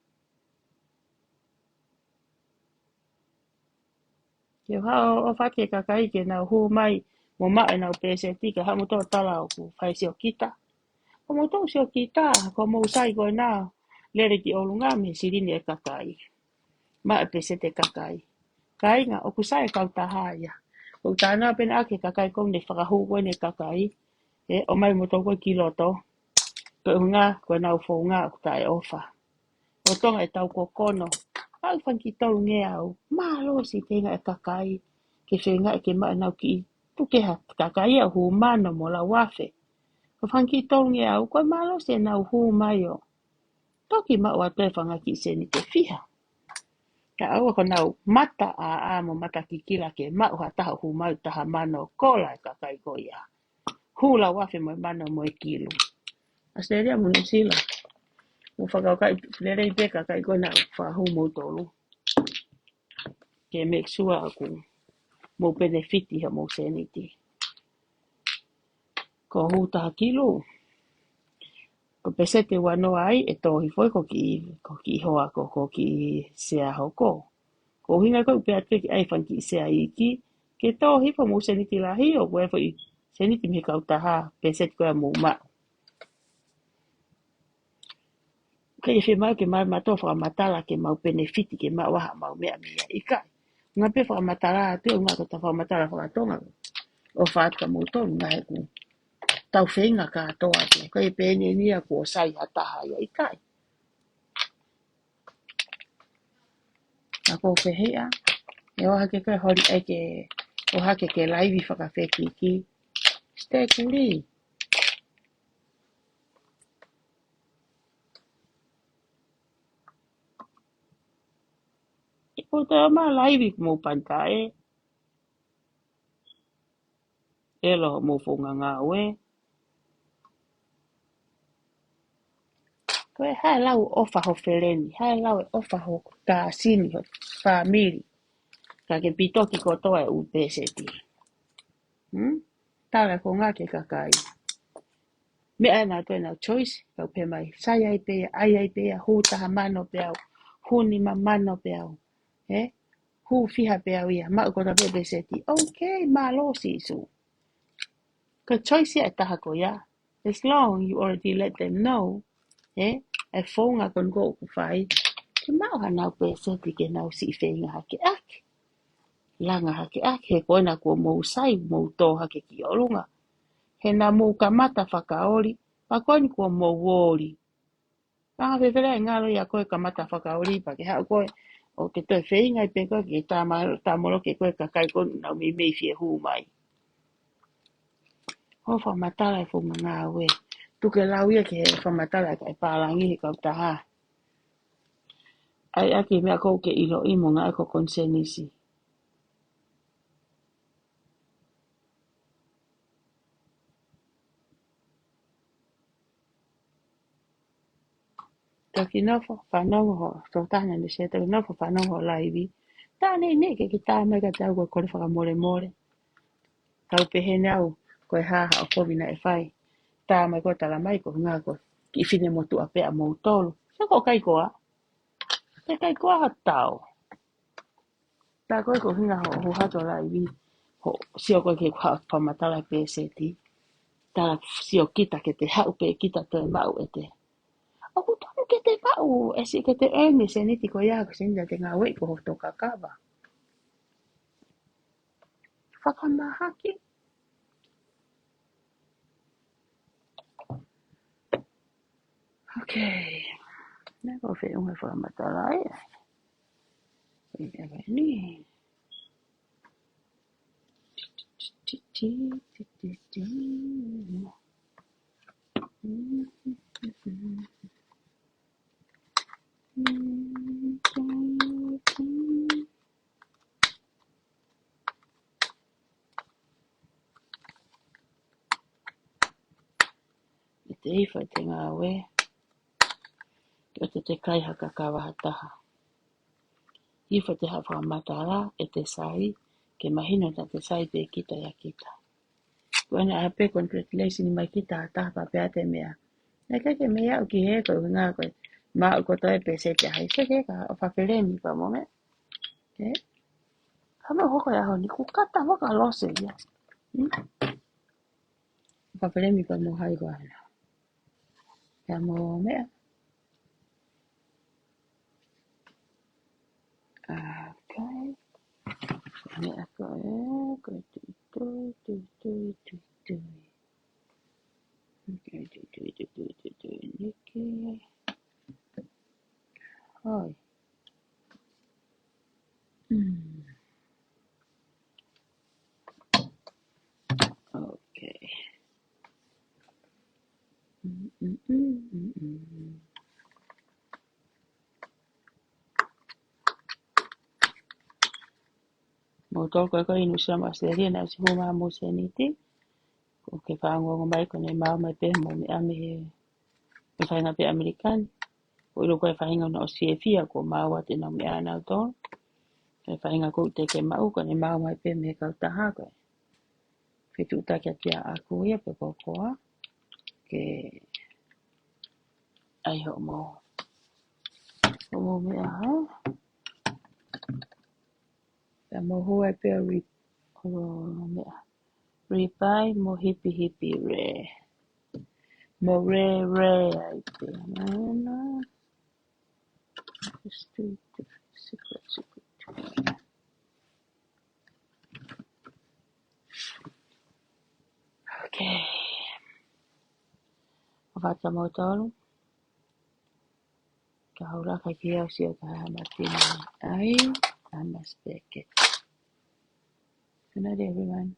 Ke hao o whaki e kakai ke nau hu mai mo mae nau pese tika ha mo tō tala o ku whai sio kita. Ko mo tō sio kita, ko mo usai koe nā. Lere ki olunga me sirini e kakai. Mae pese te kakai. Kai nga o kusai kau tahaya. O tāna pena ake kakai kong ne whakahu koe ne kakai. E o mai mo tō koe kiloto. Koe hunga koe nau whaunga o tae ofa. O tonga e tau kokono. Au whanki tau nge au. Maa losi te inga e kakai. Ke whenga e ke maa nau ki. Tuke ha kakai au hu mano mo la wafe. Ko whanki tau nge au. Koe maa losi e nau hu mai o. Toki maa wate whanga ki se ni te whiha. Ka au ko nau mata a mo mata ki kila ke maa uha taha hu mai taha mano kola e kakai ko ia. Hu la wafe mo mano mo e kilu. Australia mo New Zealand. Mo whakaukai, lere i peka kai koe na whahu mo tolu. Ke make sure aku mo benefiti ha mo seniti. Ko hu taha kilu. Ko pesete wanoa ai e tohi foi ko ki hoa ko ki sea hoko. Ko hinga ko pe atu ki ai whanki sea iki. Ke tohi po mo seniti lahi o koe foi seniti me kautaha pesete koe mo ma. Ka i whemau ke mau mato whakamatala ke mau benefiti ke mau waha mau mea mea ika. Ngā pe whakamatala atu o ngā ko ta whakamatala whakatonga. O whaatka mo tonu ngā he ku. Tau whenga katoa atu. Ka i pēne nia ko sai hataha ia ika. Nā ko whehea. E o hake koe hori ai ke o hake ke laivi whakawheki ki. Stay kuri. E ko te ama laivi mo pantae. E lo mo whonga ngā ue. Koe hae lau ofa ho whereni. Hae lau e ofa ho kāsini ho whamiri. Ka ke pitoki kotoa e upeseti. Tāra ko ngā ke kakai. Me ai nā tue nau choice. Kau pe mai. Sai ai pea, ai ai pea, hu taha mano peau. Hu ni ma mano peau. Hu fiha peau ia. Mau kota pepeseti. Okay, ma lo sisu. Ka choice ia e taha ko ia. As long you already let them know. E whonga kon go ku whai. Ke mau ha nau peseti ke nau si whenga hake ake. Langa hake ake. He koina kua mou sai mou tō hake ki olunga. He nā mou ka mata whakaori. Pa koini kua mou wōri. Panga whewhere e ngālo ia koe ka mata whakaori. Pa ke hao koe. O ke toi whenga i pe koe ke tā moro ke koe ka kai konu nau mi mei fie hū mai. Ho whamatala e whunga ngā ue. Tuke lau ia ke he whamatala e kai pārangi he kau taha. Ai ake mea kou ke ilo imo ngā eko konsenisi. Toki nofo whanau ho, so tāna ni se toki nofo whanau ho laiwi. Tāne ne ke ki tā mai ka tau koe kore whakamore more. Tau pehene au koe haha o kovina e whai. Tā mai koe tala mai ko ngā koe ki whine motu a pea mou tolu. Se ko kai koa. Te kai koa ha tau. Tā koe ko hinga ho hato laiwi. Ho sio koe ke kua whamatala PST. Tā sio kita ke te hau pe kita te mau e te. O ku tonu ke te mau e si ke te eni se niti ko ia ko sinda te ngā wei ko hoto kakawa. Whakamahaki. Okay. Nā ko whi unga whamatala e. Ewe ni. I te iwha te ngā we. O te kai haka kawaha taha. Iwha te hawha matara e te sai. Ke mahino ta te sai pe kita ya kita. Koena a pe congratulation i mai kita a taha pa pea te mea. Nā kai ke mea o ki he koe ngā koe. Mā o koto e pe se te hai se ke ka o whawhereni pa mome. Ke? Hama hoko ya ho ni kukata waka lose ia. Whawhereni pa mo hai koe ana. Ka mo mea. Okay. Mea koe. Koe tui tui tui tui tui tui. Okay, tui niki. Hoi. Okay. Mo toko ko inu sama seria na si huma mo seniti. Ko ke whaangongo mai ko nei mau mai pe mo me ame he. Me whainga pe Amerikani. Ko ilo koe whainga na o siefia ko mau ate na me ana o tō. Koe whainga ko te ke mau ko nei mau mai pe me kautaha koe. Whitu utakia tia a kuia pe kokoa. Ke ai ho mo. Mo me aha. Ka mo hua pe a rip. Me aha. Ripai mo hipi hipi re. Mo re re ai te mana. Secret. Okay. Whata mo tolu. Ka haura ka kia o sio ka hamatina ai. Amaspeke. Good night everyone.